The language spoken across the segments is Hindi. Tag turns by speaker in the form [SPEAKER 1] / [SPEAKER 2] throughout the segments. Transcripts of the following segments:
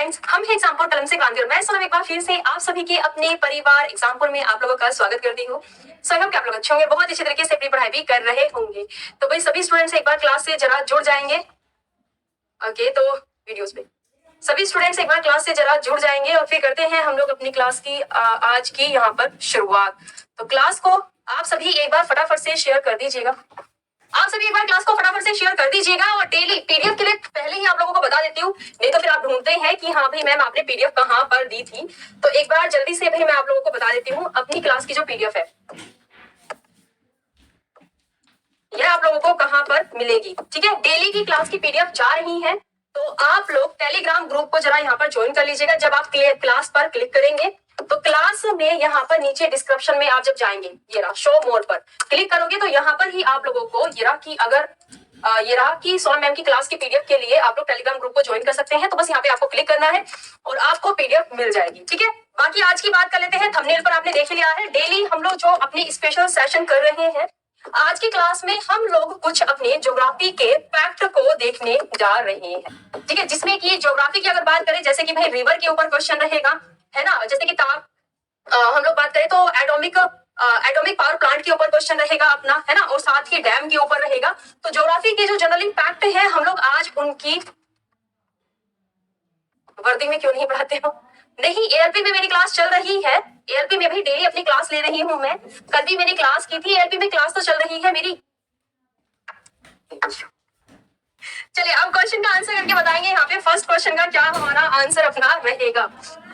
[SPEAKER 1] स्टूडेंट्स, हम हैं एग्जामपुर कलम से क्रांति और मैं सोनम एक बार फिर से आप सभी के अपने परिवार एग्जामपुर में आप लोगों का स्वागत करती हूँ। सो हम आप लोग अच्छे होंगे, बहुत अच्छे तरीके से अपनी पढ़ाई भी कर रहे होंगे। तो भाई सभी स्टूडेंट्स एक बार क्लास से जरा जुड़ जाएंगे। ओके, तो वीडियोस पे सभी स्टूडेंट्स एक बार क्लास से जरा जुड़ जाएंगे और फिर करते हैं हम लोग अपनी क्लास की आज की यहाँ पर शुरुआत। तो क्लास को आप सभी एक बार फटाफट से शेयर कर दीजिएगा। आप सभी एक बार क्लास को फटाफट से शेयर कर दीजिएगा और डेली पीडीएफ के लिए पहले ही आप लोगों को बता देती हूँ, नहीं तो फिर आप ढूंढते हैं कि हाँ भाई मैम आपने पीडीएफ कहाँ पर दी थी। तो एक बार जल्दी से भाई मैं आप लोगों को बता देती हूँ अपनी क्लास की जो पीडीएफ है यह आप लोगों को कहाँ पर मिलेगी। ठीक है, डेली की क्लास की पीडीएफ जा रही है, तो आप लोग टेलीग्राम ग्रुप को जरा यहाँ पर ज्वाइन कर लीजिएगा। जब आप क्लास पर क्लिक करेंगे तो क्लास में यहाँ पर नीचे डिस्क्रिप्शन में आप जब जाएंगे, ये रहा शो मोर पर क्लिक करोगे तो यहाँ पर ही आप लोगों को ये रहा कि अगर ये रहा कि सोनम मैम की क्लास की पीडीएफ के लिए आप लोग टेलीग्राम ग्रुप को ज्वाइन कर सकते हैं। तो बस यहाँ पे आपको क्लिक करना है और आपको पीडीएफ मिल जाएगी। ठीक है, बाकी आज की बात कर लेते हैं। थंबनेल पर आपने देख लिया है, डेली हम लोग जो अपनी स्पेशल सेशन कर रहे हैं, आज की क्लास में हम लोग कुछ अपने ज्योग्राफी के फैक्ट को देखने जा रहे हैं। ठीक है, जिसमें कि ज्योग्राफी की अगर बात करें, जैसे कि भाई रिवर के ऊपर क्वेश्चन रहेगा, है ना। जैसे कि हम लोग बात करें तो एटॉमिक पावर प्लांट के ऊपर क्वेश्चन रहेगा अपना, है ना, और साथ ही डैम के ऊपर रहेगा। तो ज्योग्राफी के जो जनरली फैक्ट है हम लोग आज उनकी वर्दी में क्यों नहीं पढ़ाते हो। नहीं, एएलपी में मेरी क्लास चल रही है, एएलपी में भी डेली अपनी क्लास ले रही हूँ मैं। कल भी मैंने क्लास की थी, एएलपी में क्लास तो चल रही है मेरी। चलिए अब क्वेश्चन का आंसर करके बताएंगे। यहाँ पे फर्स्ट क्वेश्चन का क्या हमारा आंसर अपना रहेगा,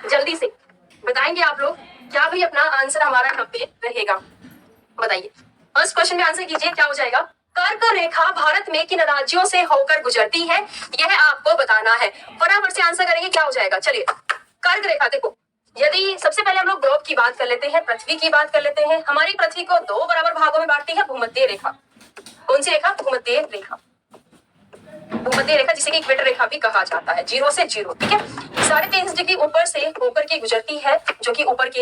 [SPEAKER 1] जल्दी से बताएंगे आप लोग क्या भी अपना आंसर हमारा यहाँ पे रहेगा, बताइए। फर्स्ट क्वेश्चन में आंसर कीजिए, क्या हो जाएगा। कर्क रेखा भारत में किन राज्यों से होकर गुजरती है, यह आपको बताना है। फटाफट से आंसर करेंगे, क्या हो जाएगा। चलिए कर्क रेखा, देखो यदि सबसे पहले हम लोग ग्लोब की बात कर लेते हैं, पृथ्वी की बात कर लेते हैं। हमारी पृथ्वी को दो बराबर भागों में बांटती है भूमध्य रेखा। कौन सी रेखा, भूमध्य रेखा। भूमध्य रेखा जिसे कि इक्वेटर रेखा भी कहा जाता है, 0 से 0। ठीक है, 23.5 डिग्री ऊपर से होकर के गुजरती है, जो कि ऊपर के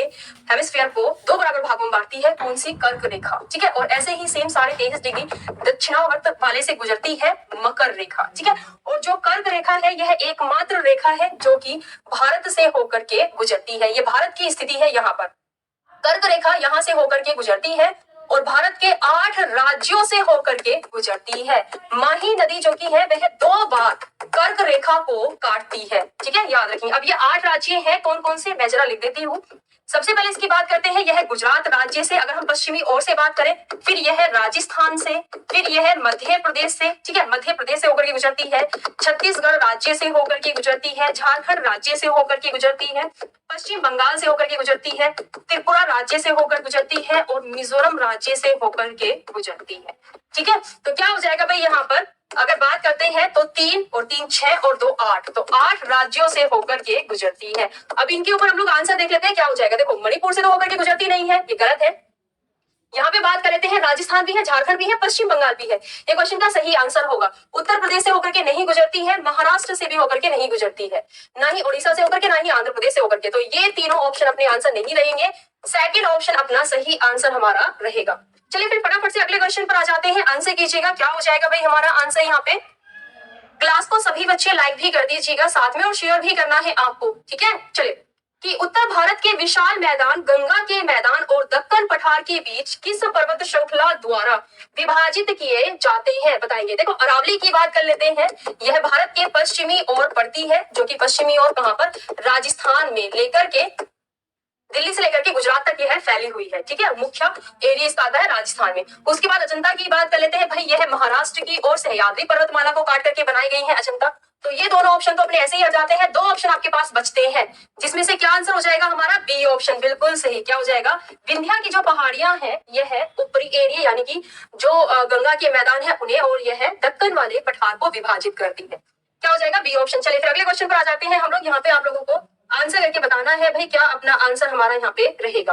[SPEAKER 1] हेमिस्फीयर को दो बराबर भागों में बांटती है। कौन सी, कर्क रेखा। ठीक है, और ऐसे ही सेम 23.5 डिग्री दक्षिणावर्त वाले से गुजरती है मकर रेखा। ठीक है, और जो कर्क रेखा है यह एकमात्र रेखा है जो कि भारत से होकर के गुजरती है। ये भारत की स्थिति है, यहाँ पर कर्क रेखा यहाँ से होकर के गुजरती है और भारत के 8 राज्यों से होकर के गुजरती है। माही नदी जो की है वह 2 बार कर्क रेखा को काटती है। ठीक है, याद रखिए। अब ये 8 राज्य हैं, कौन कौन से, मैं जरा लिख देती हूँ। सबसे पहले इसकी बात करते हैं, यह गुजरात राज्य से, अगर हम पश्चिमी ओर से बात करें, फिर यह राजस्थान से, फिर यह मध्य प्रदेश से। ठीक है, मध्य प्रदेश से होकर के गुजरती है, छत्तीसगढ़ राज्य से होकर के गुजरती है, झारखंड राज्य से होकर के गुजरती है, पश्चिम बंगाल से होकर के गुजरती है, त्रिपुरा राज्य से होकर गुजरती है और मिजोरम राज्य से होकर के गुजरती है। ठीक है, तो क्या हो जाएगा भाई, यहाँ पर अगर बात करते हैं तो 3 और 3 6 और 2 8, तो 8 राज्यों से होकर के गुजरती है। अब इनके ऊपर हम लोग आंसर देख लेते हैं, क्या हो जाएगा। देखो मणिपुर से तो होकर के गुजरती नहीं है, ये गलत है। यहाँ पे बात कर लेते हैं, राजस्थान भी है, झारखंड भी है, पश्चिम बंगाल भी है। ये क्वेश्चन का सही आंसर होगा। उत्तर प्रदेश से होकर के नहीं गुजरती है, महाराष्ट्र से भी होकर के नहीं गुजरती है, ना ही उड़ीसा से होकर के, ना ही आंध्र प्रदेश से होकर के। तो ये तीनों ऑप्शन अपने आंसर नहीं रहेंगे, सेकंड ऑप्शन अपना सही आंसर हमारा रहेगा। चलिए फिर फटाफट से अगले क्वेश्चन पर आ जाते हैं, आंसर कीजिएगा, क्या हो जाएगा भाई हमारा आंसर यहाँ पे। क्लास को सभी बच्चे लाइक भी कर दीजिएगा साथ में और शेयर भी करना है आपको। ठीक है, चलिए कि उत्तर भारत के विशाल मैदान गंगा के मैदान और दक्कन पठार के बीच किस पर्वत श्रृंखला द्वारा विभाजित किए जाते हैं, बताएंगे। देखो अरावली की बात कर लेते हैं, यह भारत के पश्चिमी ओर पड़ती है, जो कि पश्चिमी ओर कहां पर, राजस्थान में लेकर के दिल्ली से लेकर के गुजरात तक यह फैली हुई है। ठीक है, मुख्य एरिया इसका आता है राजस्थान में। उसके बाद अजंता की बात कर लेते हैं, भाई यह महाराष्ट्र की ओर सह्याद्री पर्वतमाला को काट करके बनाई गई है अजंता। तो ये दोनों ऑप्शन तो अपने ऐसे ही आ जाते हैं, 2 ऑप्शन आपके पास बचते हैं, जिसमें से क्या आंसर हो जाएगा हमारा, बी ऑप्शन बिल्कुल सही। क्या हो जाएगा, विंध्या की जो पहाड़ियां हैं यह ऊपरी एरिया यानी कि जो गंगा के मैदान है उन्हें, और यह दक्कन वाले पठार को विभाजित करती है। क्या हो जाएगा, बी ऑप्शन। चलिए फिर अगले क्वेश्चन पर आ जाते हैं हम लोग। यहाँ पे आप लोगों को आंसर करके बताना है भाई क्या अपना आंसर हमारा यहाँ पे रहेगा।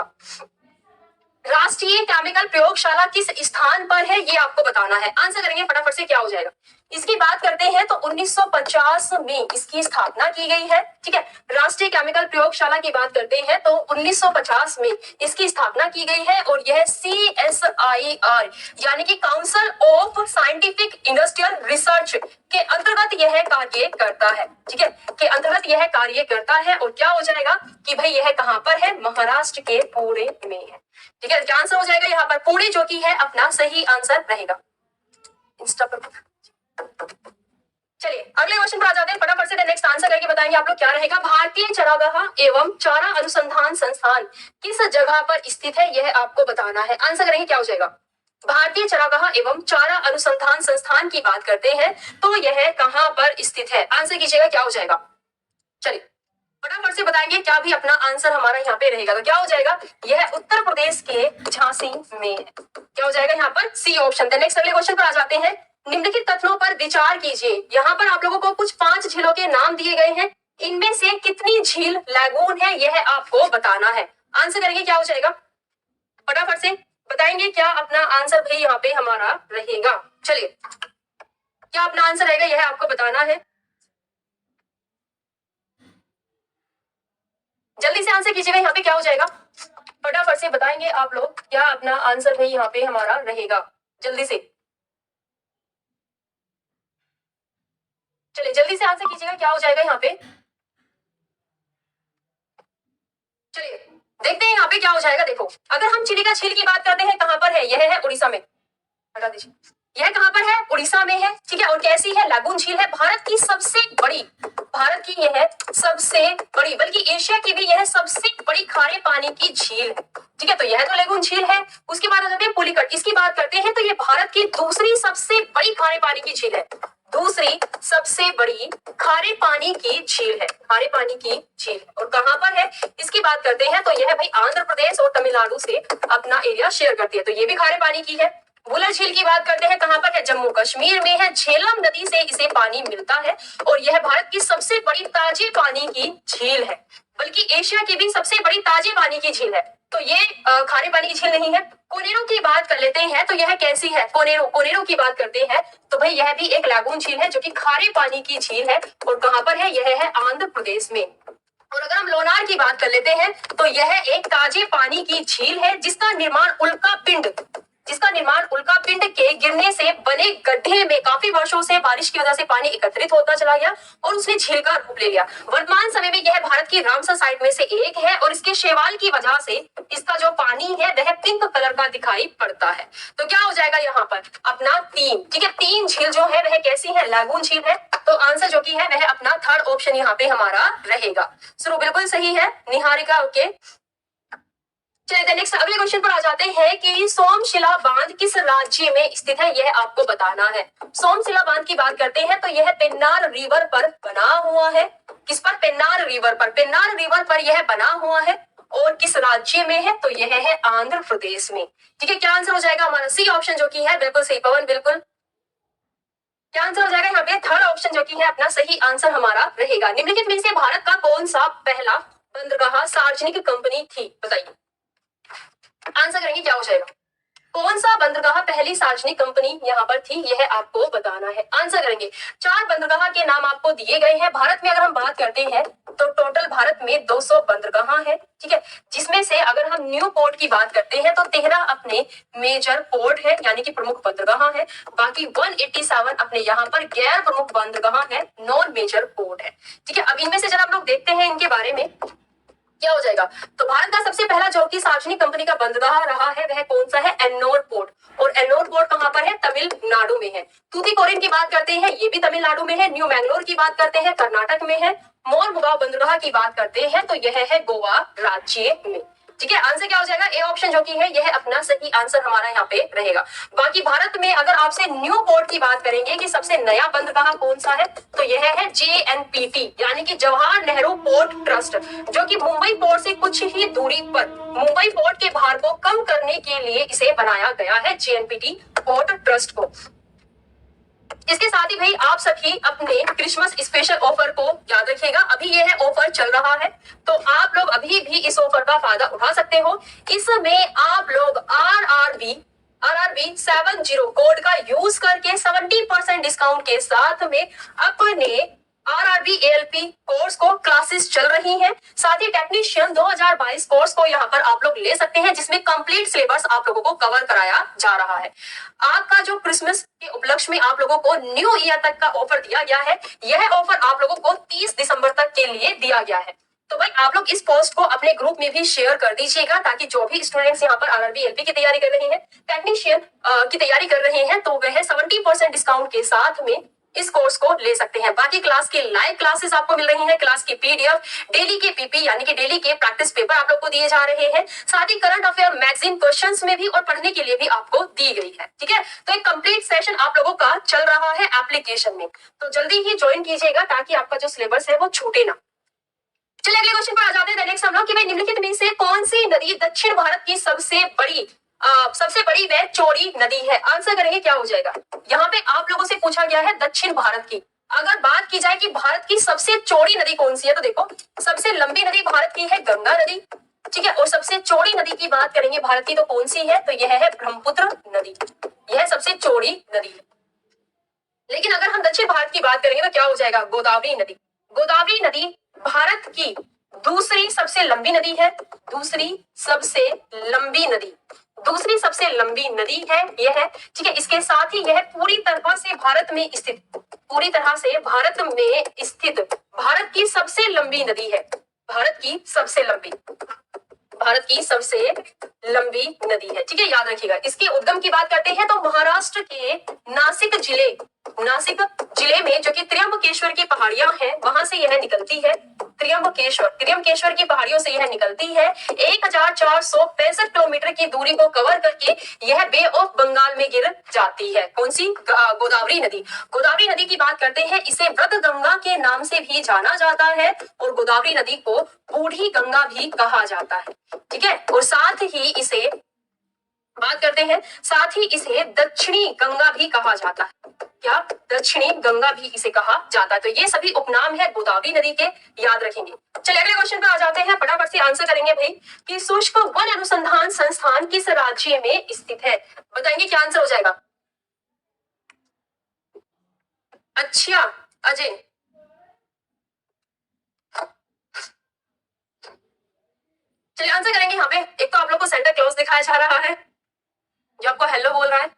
[SPEAKER 1] राष्ट्रीय केमिकल प्रयोगशाला किस स्थान पर है, ये आपको बताना है। आंसर करेंगे फटाफट से, क्या हो जाएगा। इसकी बात करते हैं तो 1950 में इसकी स्थापना की गई है। ठीक है, राष्ट्रीय केमिकल प्रयोगशाला की बात करते हैं तो 1950 में इसकी स्थापना की गई है और यह CSIR यानी कि council of scientific industrial research के अंतर्गत यह कार्य करता है। ठीक है, के अंतर्गत यह कार्य करता है और क्या हो जाएगा कि भाई यह कहां पर है, महाराष्ट्र के पुणे में है। ठीक है, क्या आंसर हो जाएगा यहाँ पर पुणे, जो कि है अपना सही आंसर रहेगा। इंस्टा पर चलिए अगले क्वेश्चन पर आ जाते हैं, फटाफट से नेक्स्ट आंसर करके बताएंगे आप लोग क्या रहेगा। भारतीय चारागाह एवं चारा अनुसंधान संस्थान किस जगह पर स्थित है, यह आपको बताना है। आंसर करेंगे क्या हो जाएगा। भारतीय चारागाह एवं चारा अनुसंधान संस्थान की बात करते हैं तो यह कहां पर स्थित है, आंसर कीजिएगा क्या हो जाएगा। चलिए फटाफट से बताएंगे क्या भी अपना आंसर हमारा यहाँ पे रहेगा, तो क्या हो जाएगा, यह उत्तर प्रदेश के झांसी में है। क्या हो जाएगा यहाँ पर, सी ऑप्शन। नेक्स्ट अगले क्वेश्चन पर आ जाते हैं, निम्नलिखित तथ्यों पर विचार कीजिए। यहाँ पर आप लोगों को कुछ 5 झीलों के नाम दिए गए हैं, इनमें से कितनी झील लैगून है यह आपको बताना है। आंसर करेंगे क्या हो जाएगा, फटाफट से बताएंगे क्या अपना आंसर भाई यहाँ पे हमारा रहेगा। चलिए क्या अपना आंसर रहेगा यह आपको बताना है, जल्दी से आंसर कीजिएगा यहाँ पे क्या हो जाएगा, फटाफट से बताएंगे आप लोग क्या अपना आंसर भाई यहाँ पे हमारा रहेगा, जल्दी से। चलिए जल्दी से आंसर कीजिएगा क्या हो जाएगा यहाँ पे। चलिए देखते हैं यहाँ पे क्या हो जाएगा। देखो अगर हम चिलिका झील की बात करते हैं कहां पर है, यह है उड़ीसा में, हटा दीजिए, यह कहां पर है, उड़ीसा में है। ठीक है, और कैसी है, लागून झील है, भारत की सबसे बड़ी, भारत की यह सबसे बड़ी, बल्कि एशिया की भी यह सबसे बड़ी खारे पानी की झील है। ठीक है, तो यह तो लागून झील है। उसके बाद आ जाते हैं पुलिकट, इसकी बात करते हैं तो यह भारत की दूसरी सबसे बड़ी खारे पानी की झील है, दूसरी सबसे बड़ी खारे पानी की झील है, खारे पानी की झील है। और कहां पर है इसकी बात करते हैं तो यह भाई आंध्र प्रदेश और तमिलनाडु से अपना एरिया शेयर करती है, तो ये भी खारे पानी की है। बुलर झील की बात करते हैं कहां पर है, जम्मू कश्मीर में है, झेलम नदी से इसे पानी मिलता है और यह भारत की सबसे बड़ी ताजे पानी की झील है, बल्कि एशिया की भी सबसे बड़ी ताजे पानी की झील है। तो ये खारे पानी की झील नहीं है। कोनेरो की बात कर लेते हैं तो यह कैसी है, कोनेरो, कोनेरो की बात करते हैं तो भाई यह भी एक लागून झील है जो कि खारे पानी की झील है और कहां पर है, यह है आंध्र प्रदेश में। और अगर हम लोनार की बात कर लेते हैं तो यह एक ताजे पानी की झील है जिसका निर्माण उल्का पिंड, जिसका निर्माण उल्का पिंड के गिरने से बने गड्ढे में काफी वर्षों से बारिश की वजह से पानी एकत्रित होता चला गया और उसने झील का रूप ले लिया। वर्तमान समय में यह भारत की रामसर साइट में से एक है और इसके शैवाल की वजह से इसका जो पानी है वह पिंक कलर का दिखाई पड़ता है। तो क्या हो जाएगा यहाँ पर अपना 3। ठीक है, 3 झील जो है वह कैसी है, लागून झील है। तो आंसर जो की है वह अपना थर्ड ऑप्शन यहाँ पे हमारा रहेगा। शुरू बिल्कुल सही है निहारिका, ओके। चलिए नेक्स्ट अगले क्वेश्चन पर आ जाते हैं कि सोमशिला बांध किस राज्य में स्थित है, यह आपको बताना है। सोमशिला बांध की बात करते हैं तो यह पेन्नार रिवर पर बना हुआ है, किस पर, पेन्नार रिवर पर, पेन्नार रिवर पर यह बना हुआ है और किस राज्य में है, तो यह है आंध्र प्रदेश में। ठीक है, क्या आंसर हो जाएगा हमारा, सी ऑप्शन जो की है बिल्कुल सही, पवन बिल्कुल। क्या आंसर हो जाएगा यहाँ पे, थर्ड ऑप्शन जो की है अपना सही आंसर हमारा रहेगा। निम्नलिखित में से भारत का कौन सा पहला बंदरगाह सार्वजनिक कंपनी थी, बताइए। आंसर करेंगे क्या हो जाएगा, कौन सा बंदरगाह पहली सार्वजनिक कंपनी यहाँ पर थी, यह आपको बताना है। आंसर करेंगे, 4 बंदरगाह के नाम आपको दिए गए हैं। भारत में अगर हम बात करते हैं तो टोटल भारत में 200 बंदरगाह है। ठीक है, जिसमें से अगर हम न्यू पोर्ट की बात करते हैं तो 13 अपने मेजर पोर्ट है यानी कि प्रमुख बंदरगाह है, बाकी 187 अपने यहाँ पर गैर प्रमुख बंदरगाह है, नॉन मेजर पोर्ट है। ठीक है, अब इनमें से जरा हम लोग देखते हैं इनके बारे में क्या हो जाएगा। तो भारत का सबसे पहला जो कि सार्वजनिक कंपनी का बंदरगाह रहा है वह कौन सा है, एन्नोर पोर्ट, और एन्नोर पोर्ट कहां पर है, तमिलनाडु में है। तूतीकोरिन की बात करते हैं ये भी तमिलनाडु में है। न्यू मैंगलोर की बात करते हैं कर्नाटक में है। मोरमुगांव बंदरगाह की बात करते हैं तो यह है गोवा राज्य में। ठीक है, आंसर क्या हो जाएगा, ए ऑप्शन जो की है यह अपना सही आंसर हमारा यहाँ पे रहेगा। बाकी भारत में अगर आपसे न्यू पोर्ट की बात करेंगे कि सबसे नया बंदरगाह कौन सा है तो यह है JNPT यानी कि जवाहर नेहरू पोर्ट ट्रस्ट, जो कि मुंबई पोर्ट से कुछ ही दूरी पर मुंबई पोर्ट के भार को कम करने के लिए इसे बनाया गया है, JNPT पोर्ट ट्रस्ट को। इसके साथ ही भाई आप सभी अपने क्रिसमस स्पेशल ऑफर को याद रखिएगा, अभी यह ऑफर चल रहा है तो आप लोग अभी भी इस ऑफर का फायदा उठा सकते हो। इसमें आप लोग RRB 70 कोड का यूज करके 70% डिस्काउंट के साथ में अपने आरआरबी एएलपी कोर्स को क्लासेस चल रही हैं। साथ ही टेक्नीशियन 2022 कोर्स को यहाँ पर आप लोग ले सकते हैं, जिसमें कंप्लीट सिलेबस आप लोगों को कवर कराया जा रहा है। आपका जो क्रिसमस के उपलक्ष्य में आप लोगों को न्यू ईयर तक का ऑफर दिया गया है, यह ऑफर आप लोगों को 30 दिसंबर तक के लिए दिया गया है। तो भाई आप लोग इस पोस्ट को अपने ग्रुप में भी शेयर कर दीजिएगा, ताकि जो भी स्टूडेंट्स यहाँ पर आरआरबी एलपी की तैयारी कर रहे हैं, टेक्नीशियन की तैयारी कर रहे हैं, तो वह 70% डिस्काउंट के साथ में इस कोर्स को ले सकते हैं। बाकी क्लास के लाइव क्लासेस आपको मिल रही हैं, क्लास की पीडीएफ, डेली के पीपी यानी कि डेली के प्रैक्टिस पेपर आप लोग को दिए जा रहे हैं। साथ ही करंट अफेयर मैगजीन क्वेश्चंस में भी और पढ़ने के लिए भी आपको दी गई है। ठीक है, तो एक कंप्लीट सेशन आप लोगों का चल रहा है एप्लीकेशन में, तो जल्दी ही ज्वाइन कीजिएगा ताकि आपका जो सिलेबस है वो छूटे ना। चलिए अगले क्वेश्चन पर आ जाते हैं। नेक्स्ट हम लोग कि भाई निम्नलिखित में से कौन सी नदी दक्षिण भारत की सबसे बड़ी व चौड़ी नदी है? आंसर करेंगे क्या हो जाएगा। यहाँ पे आप लोगों से पूछा गया है दक्षिण भारत की। अगर बात की जाए कि भारत की सबसे चौड़ी नदी कौन सी है, तो देखो सबसे लंबी नदी भारत की है गंगा नदी। ठीक है, और सबसे चौड़ी नदी की बात करेंगे भारत की तो कौन सी है, तो यह है ब्रह्मपुत्र नदी। यह सबसे चौड़ी नदी है। लेकिन अगर हम दक्षिण भारत की बात करेंगे तो क्या हो जाएगा, गोदावरी नदी। गोदावरी नदी भारत की दूसरी सबसे लंबी नदी है। दूसरी सबसे लंबी नदी है यह है। ठीक है, इसके साथ ही यह पूरी तरह से भारत में स्थित भारत की सबसे लंबी नदी है। भारत की सबसे लंबी नदी है। ठीक है, याद रखिएगा। इसके उद्गम की बात करते हैं तो महाराष्ट्र के नासिक जिले में जो कि त्र्यंबकेश्वर की पहाड़ियां हैं, वहां से यह निकलती है। त्र्यंबकेश्वर की पहाड़ियों से यह निकलती है। 1465 किलोमीटर की दूरी को कवर करके यह बे ऑफ बंगाल में गिर जाती है। कौन सी? गोदावरी नदी। गोदावरी नदी की बात करते हैं, इसे व्रत गंगा के नाम से भी जाना जाता है और गोदावरी नदी को बूढ़ी गंगा भी कहा जाता है। ठीक है, और साथ ही इसे दक्षिणी गंगा भी कहा जाता है। क्या? दक्षिणी गंगा भी इसे कहा जाता है। तो ये सभी उपनाम है गोदावरी नदी के, याद रखेंगे। चलिए अगले क्वेश्चन पे आ जाते हैं, फटाफट से आंसर करेंगे भाई कि शुष्क वन अनुसंधान संस्थान किस राज्य में स्थित है? बताएंगे क्या आंसर हो जाएगा। अच्छा अजय, चलिए आंसर करेंगे यहाँ पे। एक तो आप लोग को सेंटा क्लॉज दिखाया जा रहा है जो आपको हेलो बोल रहा है।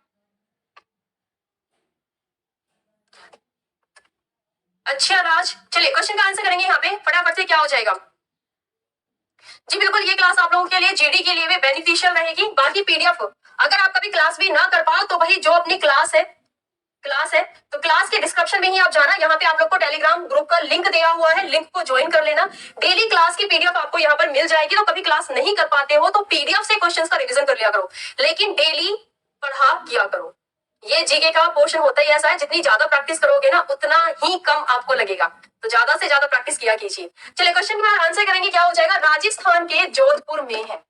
[SPEAKER 1] अच्छा राज, चलिए क्वेश्चन का आंसर करेंगे यहाँ पे फटाफट से। क्या हो जाएगा जी? बिल्कुल, ये क्लास आप लोगों के लिए जीडी के लिए भी बेनिफिशियल रहेगी। बाकी पीडीएफ अगर आप कभी क्लास भी ना कर पाओ तो भाई जो अपनी क्लास है तो क्लास के डिस्क्रिप्शन में ही आप जाना, यहाँ पे आप लोग को टेलीग्राम ग्रुप का लिंक दिया हुआ है, लिंक को ज्वाइन कर लेना। डेली क्लास की पीडीएफ आपको यहाँ पर मिल जाएगी। तो कभी क्लास नहीं कर पाते हो तो पीडीएफ से क्वेश्चंस का रिवीजन कर लिया करो, लेकिन डेली पढ़ा किया करो। ये जीके का पोर्शन होता ही ऐसा है, जितनी ज्यादा प्रैक्टिस करोगे ना उतना ही कम आपको लगेगा, तो ज्यादा से ज्यादा प्रैक्टिस किया कीजिए। चलिए क्वेश्चन का आंसर करेंगे। क्या हो जाएगा? राजस्थान के जोधपुर में है।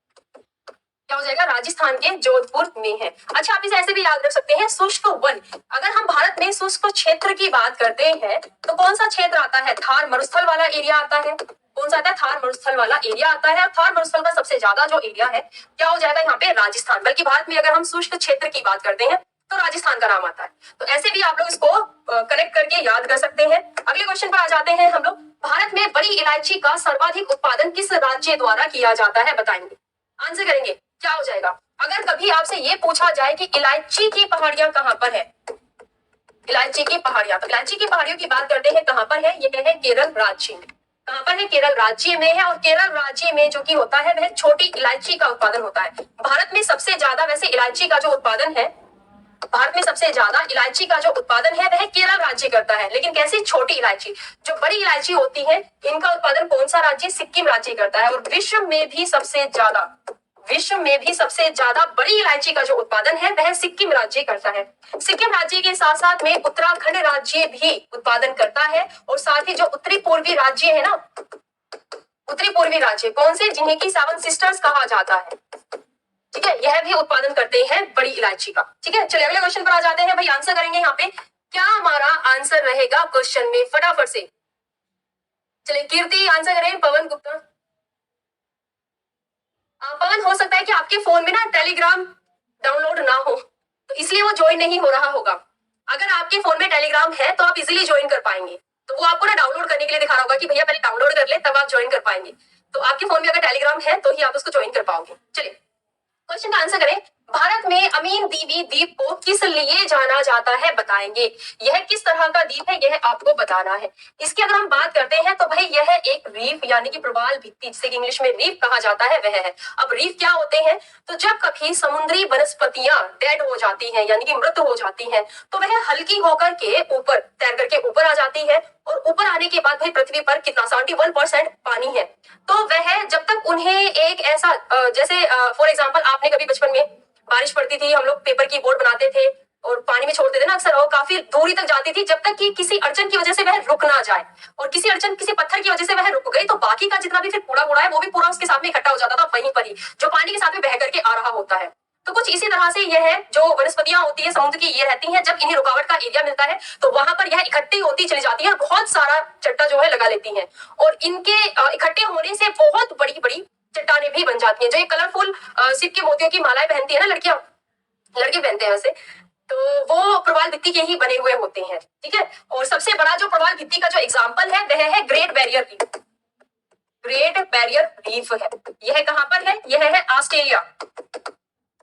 [SPEAKER 1] क्या हो जाएगा? राजस्थान के जोधपुर में है। अच्छा, आप इसे ऐसे भी याद रख सकते हैं, शुष्क वन। अगर हम भारत में शुष्क क्षेत्र की बात करते हैं तो कौन सा क्षेत्र आता है? थार मरुस्थल वाला एरिया आता है। कौन सा आता है? थार मरुस्थल वाला एरिया आता है। थार मरुस्थल का सबसे ज्यादा जो एरिया है, क्या हो जाएगा यहाँ पे? राजस्थान। बल्कि भारत में अगर हम शुष्क क्षेत्र की बात करते हैं तो राजस्थान का नाम आता है। तो ऐसे भी आप लोग इसको कनेक्ट करके याद कर सकते हैं। अगले क्वेश्चन पर आ जाते हैं हम लोग। भारत में बड़ी इलायची का सर्वाधिक उत्पादन किस राज्य द्वारा किया जाता है? बताएंगे, आंसर करेंगे। क्या हो जाएगा? अगर कभी आपसे ये पूछा जाए कि इलायची की पहाड़ियां कहाँ पर है, इलायची की पहाड़ियां, तो इलायची की पहाड़ियों की बात करते हैं, कहाँ पर है? ये है केरल राज्य में। कहाँ पर है? केरल राज्य में है। और केरल राज्य में जो कि होता है वह छोटी इलायची का उत्पादन होता है। भारत में सबसे ज्यादा वैसे इलायची का जो उत्पादन है, भारत में सबसे ज्यादा इलायची का जो उत्पादन है वह केरल राज्य करता है। लेकिन कैसी? छोटी इलायची। जो बड़ी इलायची होती है इनका उत्पादन कौन सा राज्य? सिक्किम राज्य करता है। और विश्व में भी सबसे ज्यादा बड़ी इलायची का जो उत्पादन है वह सिक्किम राज्य करता है। सिक्किम राज्य के साथ साथ में उत्तराखंड राज्य भी उत्पादन करता है। और साथ ही जो उत्तरी पूर्वी राज्य है ना, उत्तरी पूर्वी राज्य कौन से? जिन्हें की 7 सिस्टर्स कहा जाता है। ठीक है, यह भी उत्पादन करते हैं बड़ी इलायची का। ठीक है, चलिए अगले क्वेश्चन पर आ जाते हैं भाई। आंसर करेंगे यहाँ पे। क्या हमारा आंसर रहेगा क्वेश्चन में? फटाफट से चलिए कीर्ति आंसर करें। पवन गुप्ता, पवन, हो सकता है कि आपके फोन में ना टेलीग्राम डाउनलोड ना हो तो इसलिए वो ज्वाइन नहीं हो रहा होगा। अगर आपके फोन में टेलीग्राम है तो आप इजीली ज्वाइन कर पाएंगे। तो वो आपको ना डाउनलोड करने के लिए दिखा रहा होगा कि भैया पहले डाउनलोड कर ले तब आप ज्वाइन कर पाएंगे। तो आपके फोन में अगर टेलीग्राम है तो ही आप उसको ज्वाइन कर पाओगे। चलिए क्वेश्चन का आंसर करें। भारत में अमीन दीवी द्वीप को किस लिए जाना जाता है बताएंगे। यह किस तरह का द्वीप है यह आपको बताना है। इसकी अगर हम बात करते हैं तो भाई यह एक रीफ यानी कि प्रवाल भित्ति जिसे इंग्लिश में रीफ कहा जाता है वह है। अब रीफ क्या होते हैं तो जब कभी समुद्री वनस्पतियां डेड हो जाती हैं यानी कि मृत हो जाती हैं तो वह हल्की होकर के ऊपर तैर करके ऊपर आ जाती है और ऊपर आने के बाद भाई पृथ्वी पर कितना 71% पानी है। तो वह जब तक उन्हें एक ऐसा जैसे फॉर एग्जाम्पल आपने कभी बचपन में बारिश पड़ती थी हम लोग पेपर की बोर्ड बनाते थे और पानी में छोड़ते थे ना अक्सर और काफी दूरी तक जाती थी जब तक कि किसी अड़चन की वजह से वह रुक ना जाए और किसी अड़चन किसी पत्थर की वजह से वह रुक गई तो बाकी का जितना भी फिर कूड़ा कूड़ा है वो भी पूरा उसके साथ में इकट्ठा हो जाता था वहीं पर ही जो पानी के साथ में बह करके आ रहा होता है। तो कुछ इसी तरह से यह है जो वनस्पतियां होती है समुद्र की ये रहती हैं जब इन्हें रुकावट का एरिया मिलता है तो वहां पर यह इकट्ठी होती चली जाती है और बहुत सारा चट्टा जो है लगा लेती हैं और इनके इकट्ठे होने से बहुत बड़ी बड़ी चट्टानें भी बन जाती हैं। जो ये कलरफुल सिप के मोतियों की मालाएं पहनती है ना लड़कियां लड़के पहनते हैं वैसे तो वो प्रवाल भित्ति के ही बने हुए होते हैं। ठीक है और सबसे बड़ा जो प्रवाल भित्ति का जो एग्जाम्पल है वह है great barrier reef. Great barrier reef है यह कहां पर है यह है ऑस्ट्रेलिया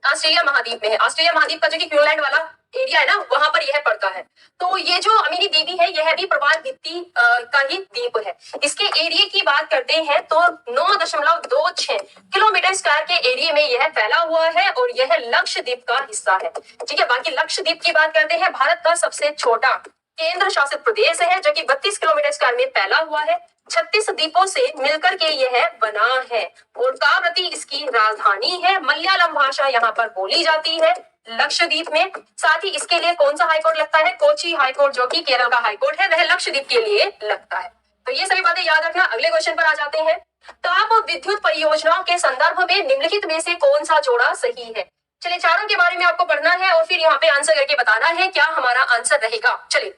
[SPEAKER 1] ऑस्ट्रेलिया महाद्वीप में है। ऑस्ट्रेलिया महाद्वीप का जो कि क्वीनलैंड वाला एरिया है ना वहां पर यह पड़ता है। तो ये जो अमीनी द्वीप है यह भी प्रवाल भित्ति का ही द्वीप है। इसके एरिया की बात करते हैं तो 9.26 किलोमीटर स्क्वायर के एरिया में यह फैला हुआ है और यह लक्षद्वीप का हिस्सा है। ठीक है बाकी लक्षद्वीप की बात करते हैं भारत का सबसे छोटा केंद्र शासित प्रदेश है जो कि 32 किलोमीटर स्क्वायर में फैला हुआ है। 36 द्वीपों से मिलकर के यह बना है और कावरती इसकी राजधानी है। मलयालम भाषा यहाँ पर बोली जाती है लक्षद्वीप में। साथ ही इसके लिए कौन सा हाईकोर्ट लगता है कोची हाईकोर्ट जो कि केरल का हाईकोर्ट है वह लक्षद्वीप के लिए लगता है। तो ये सभी बातें याद रखना। अगले क्वेश्चन पर आ जाते हैं। ताप विद्युत परियोजनाओं के संदर्भ में निम्नलिखित में से कौन सा जोड़ा सही है। चलिए चारों के बारे में आपको पढ़ना है और फिर यहाँ पे आंसर करके बताना है क्या हमारा आंसर रहेगा। चलिए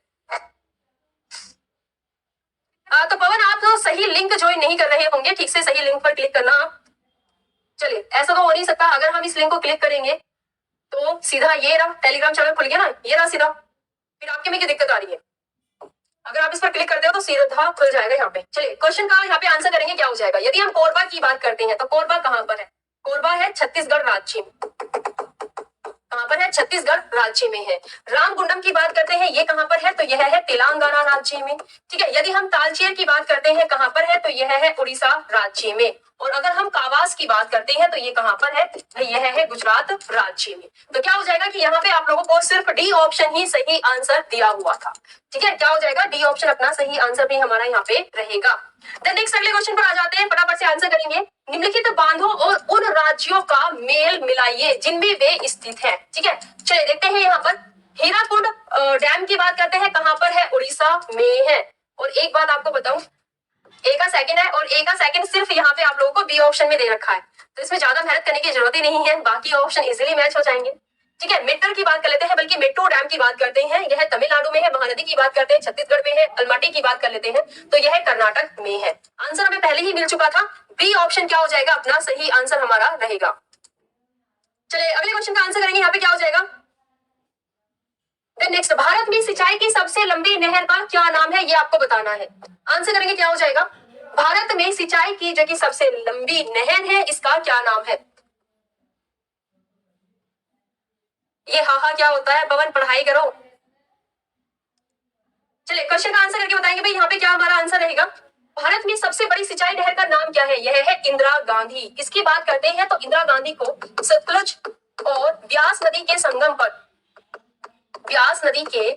[SPEAKER 1] तो पवन आप तो सही लिंक ज्वाइन नहीं कर रहे होंगे ठीक से सही लिंक पर क्लिक करना आप। चलिए ऐसा तो हो नहीं सकता अगर हम इस लिंक को क्लिक करेंगे तो सीधा ये रहा टेलीग्राम चैनल खुल गया ना ये रहा सीधा। फिर आपके में क्या दिक्कत आ रही है अगर आप इस पर क्लिक करते हो तो सीधा खुल जाएगा यहाँ पे। चलिए क्वेश्चन का यहाँ पे आंसर करेंगे क्या हो जाएगा। यदि हम कोरबा की बात करते हैं तो कोरबा कहाँ पर है कोरबा है छत्तीसगढ़ राज्य में। कहां पर है छत्तीसगढ़ राज्य में है। रामगुंडम की बात करते हैं ये कहां पर है तो यह है तेलंगाना राज्य में। ठीक है यदि हम तालचेर की बात करते हैं कहां पर है तो यह है उड़ीसा राज्य में। और अगर हम कावास की बात करते हैं तो ये कहां पर है यह है गुजरात राज्य में। तो क्या हो जाएगा कि यहाँ पे आप लोगों को सिर्फ डी ऑप्शन ही सही आंसर दिया हुआ था। ठीक है क्या हो जाएगा डी ऑप्शन अपना सही आंसर भी हमारा यहाँ पे रहेगा। देन नेक्स्ट अगले क्वेश्चन पर आ जाते हैं फटाफट से आंसर करेंगे। निम्नलिखित बांधों और उन राज्यों का मेल मिलाइए जिनमें वे स्थित हैं। ठीक है चलिए देखते हैं यहाँ पर हीराकुड डैम की बात करते हैं कहां पर है उड़ीसा में है। और एक बात आपको बताऊं ए का सेकंड है और ए का सेकंड सिर्फ यहाँ पे आप लोगों को बी ऑप्शन में दे रखा है तो इसमें ज्यादा मेहनत करने की जरूरत ही नहीं है बाकी ऑप्शन इजीली मैच हो जाएंगे। ठीक है मेट्टर की बात कर लेते हैं बल्कि मेट्रो डैम की बात करते हैं यह तमिलनाडु में है। महानदी की बात करते हैं छत्तीसगढ़ में है। अलमाटी की बात कर लेते हैं तो यह कर्नाटक में है। आंसर हमें पहले ही मिल चुका था बी ऑप्शन क्या हो जाएगा अपना सही आंसर हमारा रहेगा। चलिए अगले क्वेश्चन का आंसर करेंगे यहाँ पे क्या हो जाएगा। नेक्स्ट भारत में सिंचाई की सबसे लंबी नहर का क्या नाम है ये आपको बताना है। आंसर करेंगे क्या हो जाएगा भारत में सिंचाई की जो कि सबसे लंबी नहर है इसका क्या नाम है। ये हा क्या होता है पवन पढ़ाई करो। चलिए क्वेश्चन का आंसर करके बताएंगे भाई यहाँ पे क्या हमारा आंसर रहेगा। भारत में सबसे बड़ी सिंचाई नहर का नाम क्या है यह है इंदिरा गांधी। इसकी बात करते हैं तो इंदिरा गांधी को सतलुज और व्यास नदी के संगम पर व्यास नदी के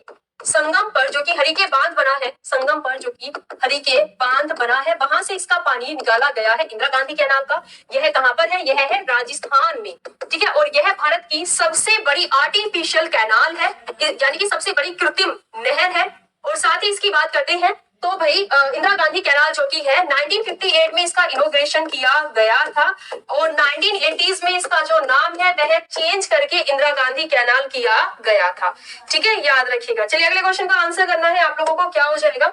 [SPEAKER 1] संगम पर जो कि हरिके बांध बना है संगम पर जो कि हरिके बांध बना है वहां से इसका पानी निकाला गया है इंदिरा गांधी के नाम का। यह कहां पर है यह है राजस्थान में। ठीक है और यह भारत की सबसे बड़ी आर्टिफिशियल कैनाल है यानी कि सबसे बड़ी कृत्रिम नहर है। और साथ ही इसकी बात करते हैं तो भाई इंदिरा गांधी कैनाल जो कि है 1958 में इसका इनोग्रेशन किया गया था और 1980s में इसका जो नाम है वह चेंज करके इंदिरा गांधी कैनाल किया गया था। ठीक है याद रखिएगा। चलिए अगले क्वेश्चन का आंसर करना है आप लोगों को क्या हो जाएगा।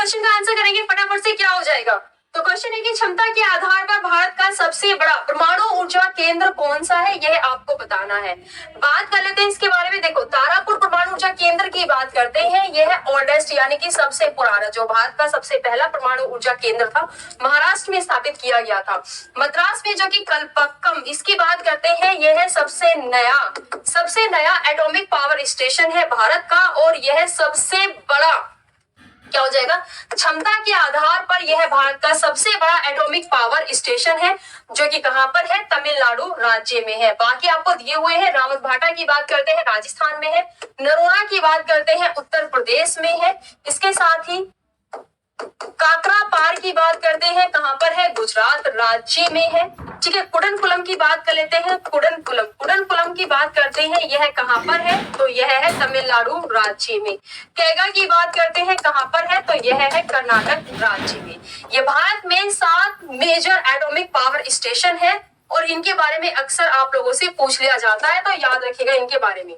[SPEAKER 1] क्वेश्चन का आंसर करेंगे फटाफट से, क्या हो जाएगा? तो क्वेश्चन है कि क्षमता के आधार पर भारत का सबसे बड़ा परमाणु ऊर्जा केंद्र कौन सा है, यह आपको बताना है। बात कर लेते हैं इसके बारे में। देखो, तारापुर परमाणु ऊर्जा केंद्र की बात करते हैं, यह है ओल्डेस्ट यानी कि सबसे पुराना, जो भारत का सबसे पहला परमाणु ऊर्जा केंद्र था, महाराष्ट्र में स्थापित किया गया था। मद्रास में जो कि कल्पक्कम, इसकी बात करते हैं, यह है सबसे नया एटॉमिक पावर स्टेशन है भारत का, और यह सबसे बड़ा, क्या हो जाएगा, क्षमता के आधार पर यह भारत का सबसे बड़ा एटॉमिक पावर स्टेशन है, जो कि कहां पर है, तमिलनाडु राज्य में है। बाकी आपको दिए हुए हैं, रावतभाटा की बात करते हैं राजस्थान में है, नरोरा की बात करते हैं उत्तर प्रदेश में है, इसके साथ ही काकरापार की बात करते हैं, कहां पर है, गुजरात राज्य में है। ठीक है, कुडनकुलम की बात कर लेते हैं, कुडनकुलम की बात करते हैं, यह कहां पर है, तो यह है तमिलनाडु राज्य में। कैगा की बात करते हैं, कहां पर है, तो यह है कर्नाटक राज्य में। ये भारत में 7 मेजर एटॉमिक पावर स्टेशन है, और इनके बारे में अक्सर आप लोगों से पूछ लिया जाता है, तो याद रखिएगा इनके बारे में।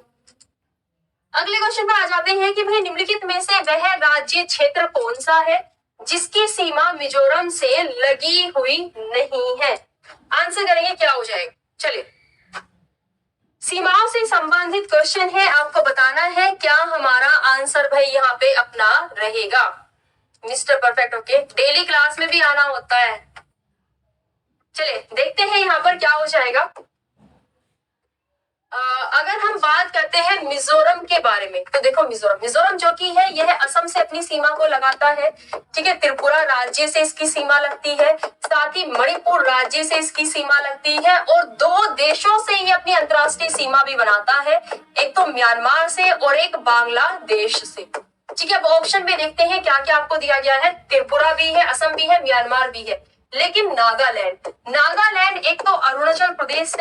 [SPEAKER 1] अगले क्वेश्चन पर आ जाते हैं कि भाई निम्नलिखित में से वह राज्य क्षेत्र कौन सा है जिसकी सीमा मिजोरम से लगी हुई नहीं है। आंसर करेंगे, क्या हो जाएगा? चलिए, सीमाओं से संबंधित क्वेश्चन है, आपको बताना है क्या हमारा आंसर भाई यहाँ पे अपना रहेगा। Mister perfect, okay, daily class में भी आना होता है। चलिए देखते हैं यहाँ पर क्या हो जाएगा। अगर हम बात करते हैं मिजोरम के बारे में, तो देखो मिजोरम जो कि है, यह असम से अपनी सीमा को लगाता है। ठीक है, त्रिपुरा राज्य से इसकी सीमा लगती है, साथ ही मणिपुर राज्य से इसकी सीमा लगती है, और 2 देशों से ये अपनी अंतर्राष्ट्रीय सीमा भी बनाता है, एक तो म्यांमार से और एक बांग्लादेश से। ठीक है, ऑप्शन में देखते हैं क्या क्या आपको दिया गया है। त्रिपुरा भी है, असम भी है, म्यांमार भी है, लेकिन नागालैंड एक तो अरुणाचल प्रदेश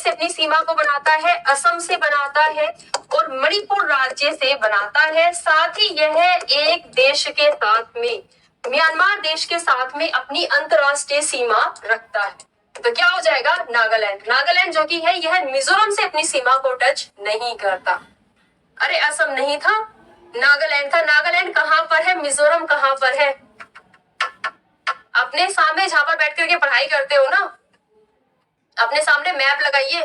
[SPEAKER 1] से अपनी सीमा को बनाता है, असम से बनाता है, और मणिपुर राज्य से बनाता है। साथ ही यह एक देश के साथ में, म्यांमार देश के साथ में अपनी अंतरराष्ट्रीय सीमा रखता है। तो क्या हो जाएगा, नागालैंड जो कि है, यह मिजोरम से अपनी सीमा को टच नहीं करता। अरे असम नहीं था, नागालैंड था। नागालैंड कहां पर है, मिजोरम कहां पर है? अपने सामने जहां पर बैठ करके पढ़ाई करते हो ना, अपने सामने मैप लगाइए,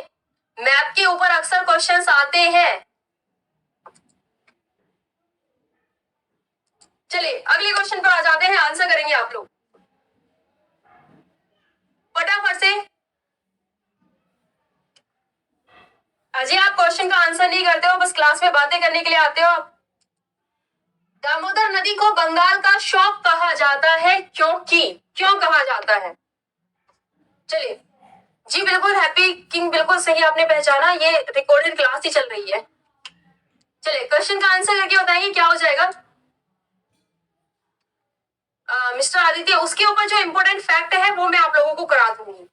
[SPEAKER 1] मैप के ऊपर अक्सर क्वेश्चंस आते हैं। चलिए अगले क्वेश्चन पर आ जाते हैं, आंसर करेंगे आप लोग फटाफट से। अजय, आप क्वेश्चन का आंसर नहीं करते हो, बस क्लास में बातें करने के लिए आते हो आप। दामोदर नदी को बंगाल का शौक कहा जाता है, क्यों कहा जाता है? चलिए जी, बिल्कुल हैप्पी किंग, बिल्कुल सही आपने पहचाना, ये रिकॉर्डेड क्लास ही चल रही है। चलिए क्वेश्चन का आंसर करके बताइए क्या हो जाएगा। मिस्टर आदित्य, उसके ऊपर जो इंपॉर्टेंट फैक्ट है वो मैं आप लोगों को करा दूंगी।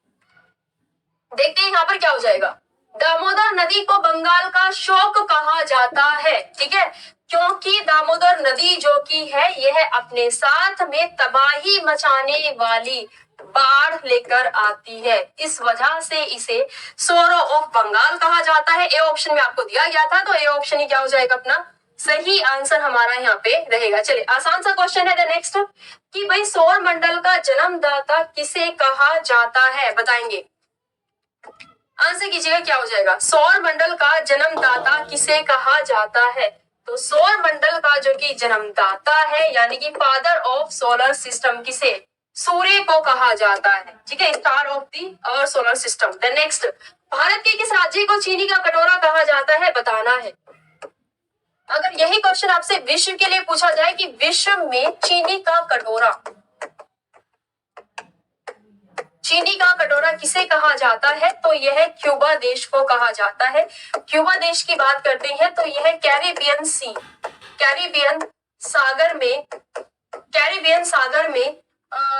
[SPEAKER 1] देखते हैं यहाँ पर क्या हो जाएगा। दामोदर नदी को बंगाल का शौक कहा जाता है, ठीक है, क्योंकि दामोदर नदी जो की है, यह अपने साथ में तबाही मचाने वाली बाढ़ लेकर आती है, इस वजह से इसे सोरो ऑफ बंगाल कहा जाता है। ए ऑप्शन में आपको दिया गया था, तो ए ऑप्शन ही क्या हो जाएगा, अपना सही आंसर हमारा यहाँ पे रहेगा। चलिए आसान सा क्वेश्चन है नेक्स्ट, कि भाई सौर मंडल का जन्मदाता किसे कहा जाता है, बताएंगे, आंसर कीजिएगा क्या हो जाएगा। सौर मंडल का जन्मदाता किसे कहा जाता है? तो सौर मंडल का जो कि जन्मदाता है, यानी कि फादर ऑफ सोलर सिस्टम, किसे, सूर्य को कहा जाता है। ठीक है, स्टार ऑफ दी और solar system. Then next, Bharat के किस राज्य को चीनी का कटोरा कहा जाता है, बताना है। अगर यही क्वेश्चन आपसे विश्व के लिए पूछा जाए कि विश्व में चीनी का कटोरा किसे कहा जाता है, तो यह क्यूबा देश को कहा जाता है। क्यूबा देश की बात करते हैं तो यह कैरिबियन सागर में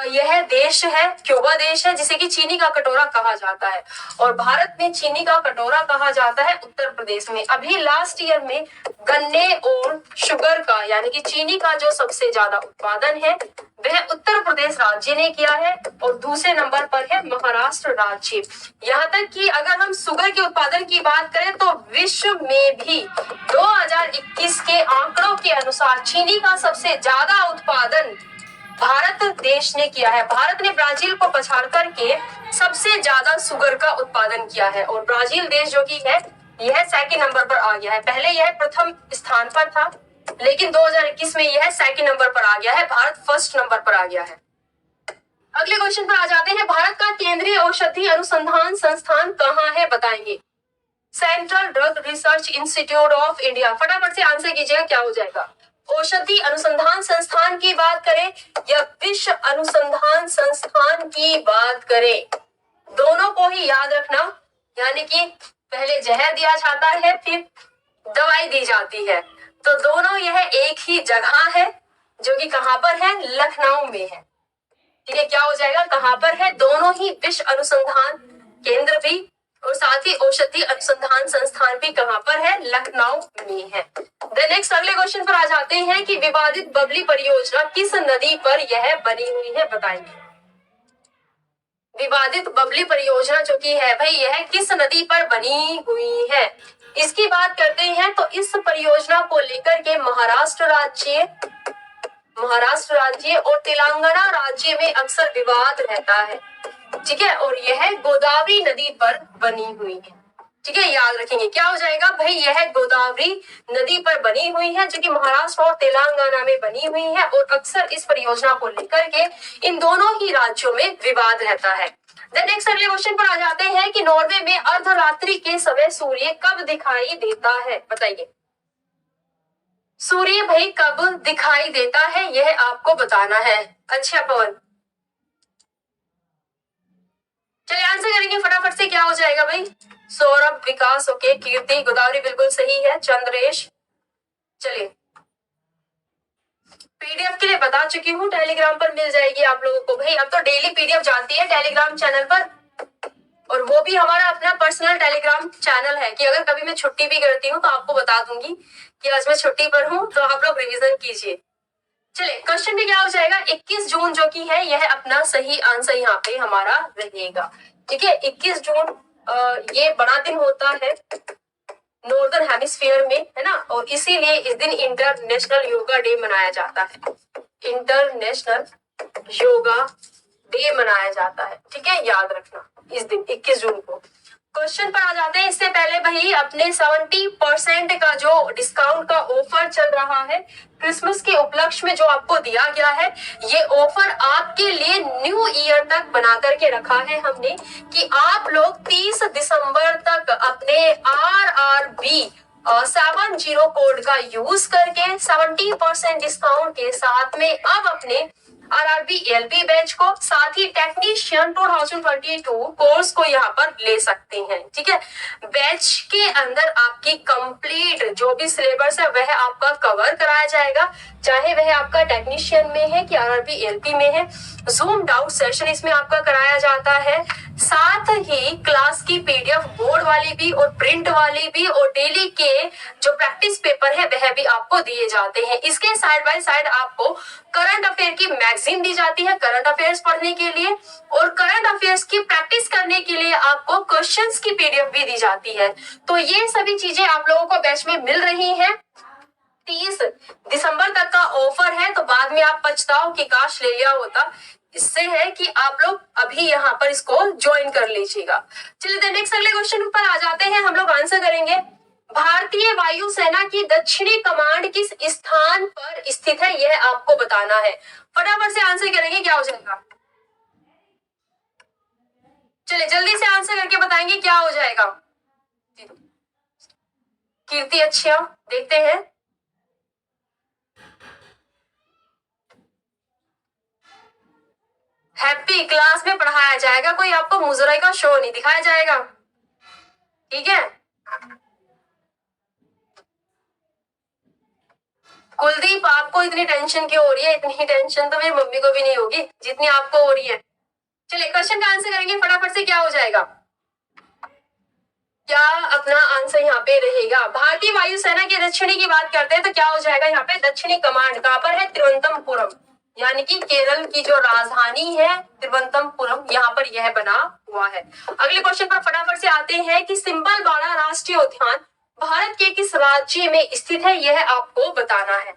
[SPEAKER 1] यह देश है, क्यूबा देश है, जिसे कि चीनी का कटोरा कहा जाता है। और भारत में चीनी का कटोरा कहा जाता है उत्तर प्रदेश में। अभी लास्ट ईयर में गन्ने और शुगर का यानी कि चीनी का जो सबसे ज्यादा उत्पादन है वह उत्तर प्रदेश राज्य ने किया है और दूसरे नंबर पर है महाराष्ट्र राज्य। यहाँ तक कि अगर हम शुगर के उत्पादन की बात करें तो विश्व में भी 2021 के आंकड़ों के अनुसार चीनी का सबसे ज्यादा उत्पादन भारत देश ने किया है। भारत ने ब्राजील को पछाड़ करके सबसे ज्यादा शुगर का उत्पादन किया है और ब्राजील देश जो कि है यह सेकंड नंबर पर आ गया है। पहले यह प्रथम स्थान पर था लेकिन 2021 में यह सेकंड नंबर पर आ गया है, भारत फर्स्ट नंबर पर आ गया है। अगले क्वेश्चन पर आ जाते हैं, भारत का केंद्रीय औषधि अनुसंधान संस्थान कहाँ है बताएंगे। Central drug research institute of India. फटाफट से आंसर कीजिएगा क्या हो जाएगा। औषधि अनुसंधान संस्थान की बात करें या विश्व अनुसंधान संस्थान की बात करें, दोनों को ही याद रखना, यानी कि पहले जहर दिया जाता है फिर दवाई दी जाती है, तो दोनों यह एक ही जगह है जो कि कहां पर है, लखनऊ में है। ठीक है, क्या हो जाएगा, कहां पर है, दोनों ही विश्व अनुसंधान केंद्र भी और साथ ही औषधि अनुसंधान संस्थान भी कहां पर है, लखनऊ में है। नेक्स्ट अगले क्वेश्चन पर आ जाते हैं कि विवादित बबली परियोजना किस नदी पर यह बनी हुई है बताएंगे। विवादित बबली परियोजना जो की है भाई यह किस नदी पर बनी हुई है, इसकी बात करते हैं तो इस परियोजना को लेकर के महाराष्ट्र राज्य और तेलंगाना राज्य में अक्सर विवाद रहता है। ठीक है, और यह गोदावरी नदी पर बनी हुई है। ठीक है, याद रखेंगे क्या हो जाएगा भाई, यह गोदावरी नदी पर बनी हुई है जो कि महाराष्ट्र और तेलंगाना में बनी हुई है और अक्सर इस परियोजना को लेकर के इन दोनों ही राज्यों में विवाद रहता है। नेक्स्ट अगले क्वेश्चन पर आ जाते हैं कि नॉर्वे में अर्धरात्रि के समय सूर्य कब दिखाई देता है बताइए। सूर्य भाई कब दिखाई देता है यह आपको बताना है। अच्छा पवन, चलिए आंसर करेंगे फटाफट से, क्या हो जाएगा भाई, सौरभ, विकास, ओके, कीर्ति, गोदावरी बिल्कुल सही है, चंद्रेश। चलिए पीडीएफ के लिए बता चुकी हूँ, टेलीग्राम पर मिल जाएगी आप लोगों को भाई। अब तो डेली पीडीएफ जाती है टेलीग्राम चैनल पर और वो भी हमारा अपना पर्सनल टेलीग्राम चैनल है कि अगर कभी मैं छुट्टी भी करती हूँ तो आपको बता दूंगी कि आज मैं छुट्टी पर हूँ, तो आप लोग रिविजन कीजिए। चलिए क्वेश्चन भी क्या हो जाएगा, 21 जून जो की है यह अपना सही आंसर यहाँ पे हमारा रहेगा। ठीक है, 21 जून ये बड़ा दिन होता है नॉर्दर्न हेमिस्फीयर में, है ना, और इसीलिए इस दिन इंटरनेशनल योगा डे मनाया जाता है। इंटरनेशनल योगा डे मनाया जाता है। ठीक है, याद रखना इस दिन 21 जून को। क्वेश्चन पर आ जाते हैं, इससे पहले भाई अपने 70% का जो डिस्काउंट का ऑफर चल रहा है क्रिसमस के उपलक्ष्य में जो आपको दिया गया है, ये ऑफर आपके लिए न्यू ईयर तक बना करके रखा है हमने कि आप लोग 30 दिसंबर तक अपने RRB 70 कोड का यूज करके 70% डिस्काउंट के साथ में अब अपने RRB LP बैच को साथ ही टेक्नीशियन 2022 कोर्स को यहाँ पर ले सकते हैं। ठीक है, बैच के अंदर आपकी कंप्लीट जो भी सिलेबस है वह आपका कवर कराया जाएगा, चाहे वह आपका टेक्नीशियन में है कि RRB LP में है। जूम डाउट सेशन इसमें आपका कराया जाता है, साथ ही क्लास की पीडीएफ बोर्ड वाली भी और प्रिंट वाली भी और डेली के जो प्रैक्टिस पेपर है वह भी आपको दिए जाते हैं। इसके साइड बाय साइड आपको करंट अफेयर की मैगजीन दी जाती है करंट अफेयर्स पढ़ने के लिए, और करंट अफेयर्स की प्रैक्टिस करने के लिए आपको क्वेश्चंस की पीडीएफ भी दी जाती है। तो ये सभी चीजें आप लोगों को बैच में मिल रही है। 30 दिसंबर तक का ऑफर है, तो बाद में आप पछताओ कि काश ले लिया होता। इससे है कि आप लोग अभी यहाँ पर इसको ज्वाइन कर लीजिएगा। चलिए नेक्स्ट अगले क्वेश्चन पर आ जाते हैं, हम लोग आंसर करेंगे। भारतीय वायुसेना की दक्षिणी कमांड किस स्थान पर स्थित है यह आपको बताना है। फटाफट से आंसर करेंगे, क्या हो जाएगा। चलिए जल्दी से आंसर करके बताएंगे क्या हो जाएगा। कीर्ति अच्छा, देखते हैं। हैप्पी, क्लास में पढ़ाया जाएगा, कोई आपको मुजरे का शो नहीं दिखाया जाएगा। ठीक है, कुलदीप आपको इतनी टेंशन क्यों हो रही है, इतनी टेंशन तो मेरी मम्मी को भी नहीं होगी जितनी आपको हो रही है। चलिए क्वेश्चन का आंसर करेंगे फटाफट से, क्या हो जाएगा, क्या अपना आंसर यहाँ पे रहेगा? भारतीय वायुसेना की दक्षिणी की बात करते हैं तो क्या हो जाएगा यहाँ पे? दक्षिणी कमांड कहाँ पर है? तिरुवनंतपुरम, यानी कि केरल की जो राजधानी है तिरुवनंतपुरम, यहाँ पर यह बना हुआ है। अगले क्वेश्चन पर फटाफट से आते हैं कि सिंबलबाड़ा राष्ट्रीय उद्यान भारत के किस राज्य में स्थित है, यह आपको बताना है।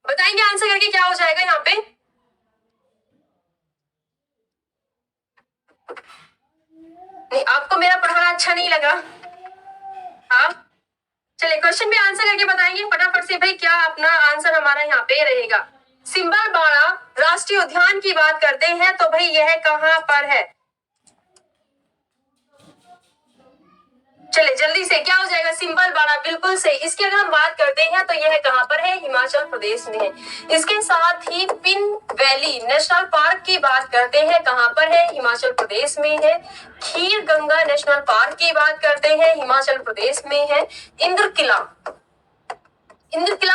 [SPEAKER 1] बताएंगे आंसर करके क्या हो जाएगा यहाँ पे? नहीं, आपको मेरा पढ़ाना अच्छा नहीं लगा? हाँ, चलिए क्वेश्चन पे आंसर करके बताएंगे फटाफट से भाई, क्या अपना आंसर हमारा यहाँ पे रहेगा? सिंबलबाड़ा राष्ट्रीय उद्यान की बात करते हैं तो भाई यह कहाँ पर है? चले जल्दी से, क्या हो जाएगा? सिंबलबाड़ा बिल्कुल सही। इसकी अगर हम बात करते हैं तो यह कहाँ पर है? हिमाचल प्रदेश में है। इसके साथ ही पिन वैली नेशनल पार्क की बात करते हैं, कहाँ पर है? हिमाचल प्रदेश में है। खीर गंगा नेशनल पार्क की बात करते हैं, हिमाचल प्रदेश में है। इंद्रकिला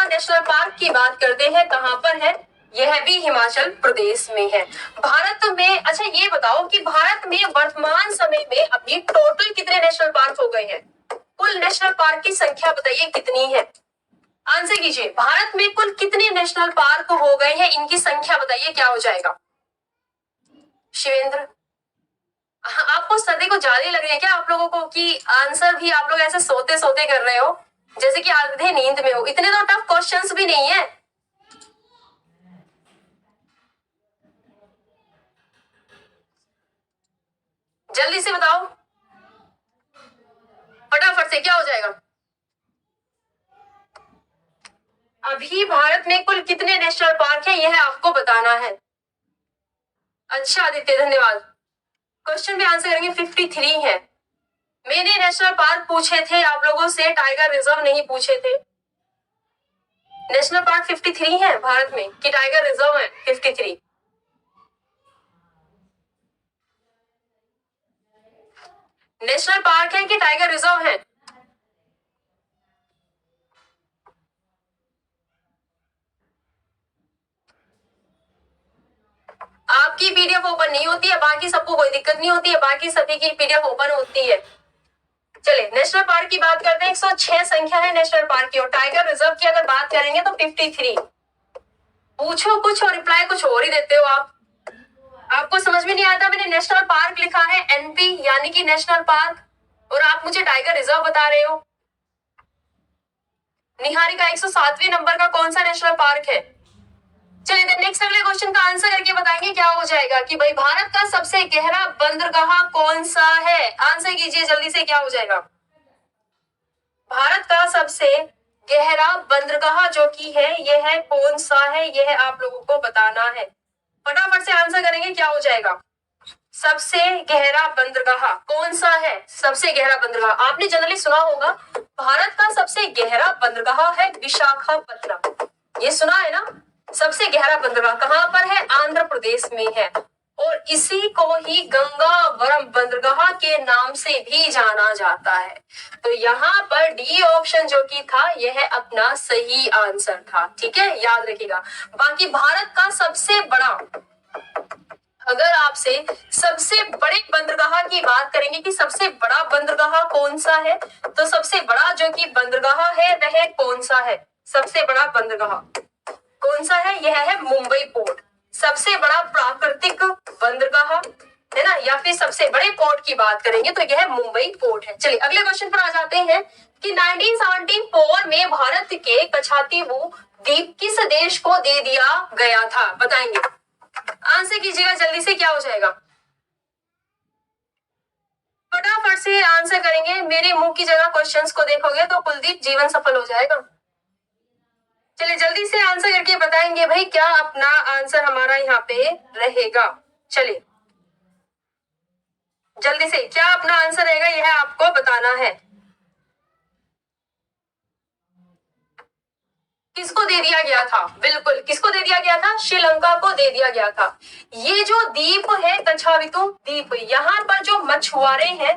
[SPEAKER 1] नेशनल पार्क की बात करते हैं, कहाँ पर है? यह भी हिमाचल प्रदेश में है। भारत में, अच्छा ये बताओ कि भारत में वर्तमान समय में अभी टोटल कितने नेशनल पार्क हो गए हैं? कुल नेशनल पार्क की संख्या बताइए कितनी है? आंसर कीजिए, भारत में कुल कितने नेशनल पार्क हो गए हैं, इनकी संख्या बताइए, क्या हो जाएगा? शिवेंद्र, आपको सर्दी को ज्यादा लग रही है क्या आप लोगों को, कि आंसर भी आप लोग ऐसे सोते सोते कर रहे हो जैसे कि आधे नींद में हो? इतने तो टफ क्वेश्चंस भी नहीं है। जल्दी से बताओ फटाफट से, क्या हो जाएगा? अभी भारत में कुल कितने नेशनल पार्क है, यह आपको बताना है। अच्छा आदित्य, धन्यवाद। क्वेश्चन पे आंसर करेंगे 53 है। मैंने नेशनल पार्क पूछे थे आप लोगों से, टाइगर रिजर्व नहीं पूछे थे। नेशनल पार्क 53 है भारत में कि टाइगर रिजर्व है? 53 नेशनल पार्क है कि टाइगर रिजर्व है? आपकी पीडीएफ ओपन नहीं होती है, बाकी सबको कोई दिक्कत नहीं होती है, बाकी सभी की पीडीएफ ओपन होती है। चले नेशनल पार्क की बात करते हैं, 106 संख्या है नेशनल पार्क की, और टाइगर रिजर्व की अगर बात करेंगे तो 53। पूछो कुछ और रिप्लाई कुछ और ही देते हो आप। आपको समझ में नहीं आता, मैंने नेशनल पार्क लिखा है एनपी यानी कि नेशनल पार्क, और आप मुझे टाइगर रिजर्व बता रहे हो। निहारिका, 107वें नंबर का कौन सा नेशनल पार्क है? चलिए नेक्स्ट अगले क्वेश्चन का आंसर करके बताएंगे क्या हो जाएगा, कि भाई भारत का सबसे गहरा बंदरगाह कौन सा है? आंसर कीजिए जल्दी से, क्या हो जाएगा? भारत का सबसे गहरा बंदरगाह जो कि है यह कौन सा है, यह आप लोगों को बताना है। फटाफट से आंसर करेंगे, क्या हो जाएगा? सबसे गहरा बंदरगाह कौन सा है? सबसे गहरा बंदरगाह आपने जनरली सुना होगा, भारत का सबसे गहरा बंदरगाह है विशाखापत्तनम, ये सुना है ना? सबसे गहरा बंदरगाह कहाँ पर है? आंध्र प्रदेश में है, और इसी को ही गंगावरम बंदरगाह के नाम से भी जाना जाता है। तो यहाँ पर डी ऑप्शन जो कि था यह अपना सही आंसर था, ठीक है, याद रखिएगा। बाकी भारत का सबसे बड़ा, अगर आपसे सबसे बड़े बंदरगाह की बात करेंगे कि सबसे बड़ा बंदरगाह कौन सा है, तो सबसे बड़ा जो कि बंदरगाह है वह कौन सा है? सबसे बड़ा बंदरगाह कौन सा है? यह है मुंबई पोर्ट। सबसे बड़ा प्राकृतिक बंदरगाह है ना, या फिर सबसे बड़े पोर्ट की बात करेंगे तो यह मुंबई पोर्ट है। चलिए अगले क्वेश्चन पर आ जाते हैं कि 1974 में भारत के कछातीवू द्वीप किस देश को दे दिया गया था? बताएंगे, आंसर कीजिएगा जल्दी से, क्या हो जाएगा? फटाफट से आंसर करेंगे, मेरे मुंह की जगह क्वेश्चंस को देखोगे तो कुलदीप जीवन सफल हो जाएगा। चलिए जल्दी से आंसर करके बताएंगे भाई, क्या अपना आंसर हमारा यहाँ पे रहेगा? चलिए जल्दी से, क्या अपना आंसर रहेगा यह आपको बताना है। किसको दे दिया गया था? बिल्कुल, किसको दे दिया गया था? श्रीलंका को दे दिया गया था। ये जो द्वीप है कछावीतु द्वीप, यहाँ पर जो मछुआरे हैं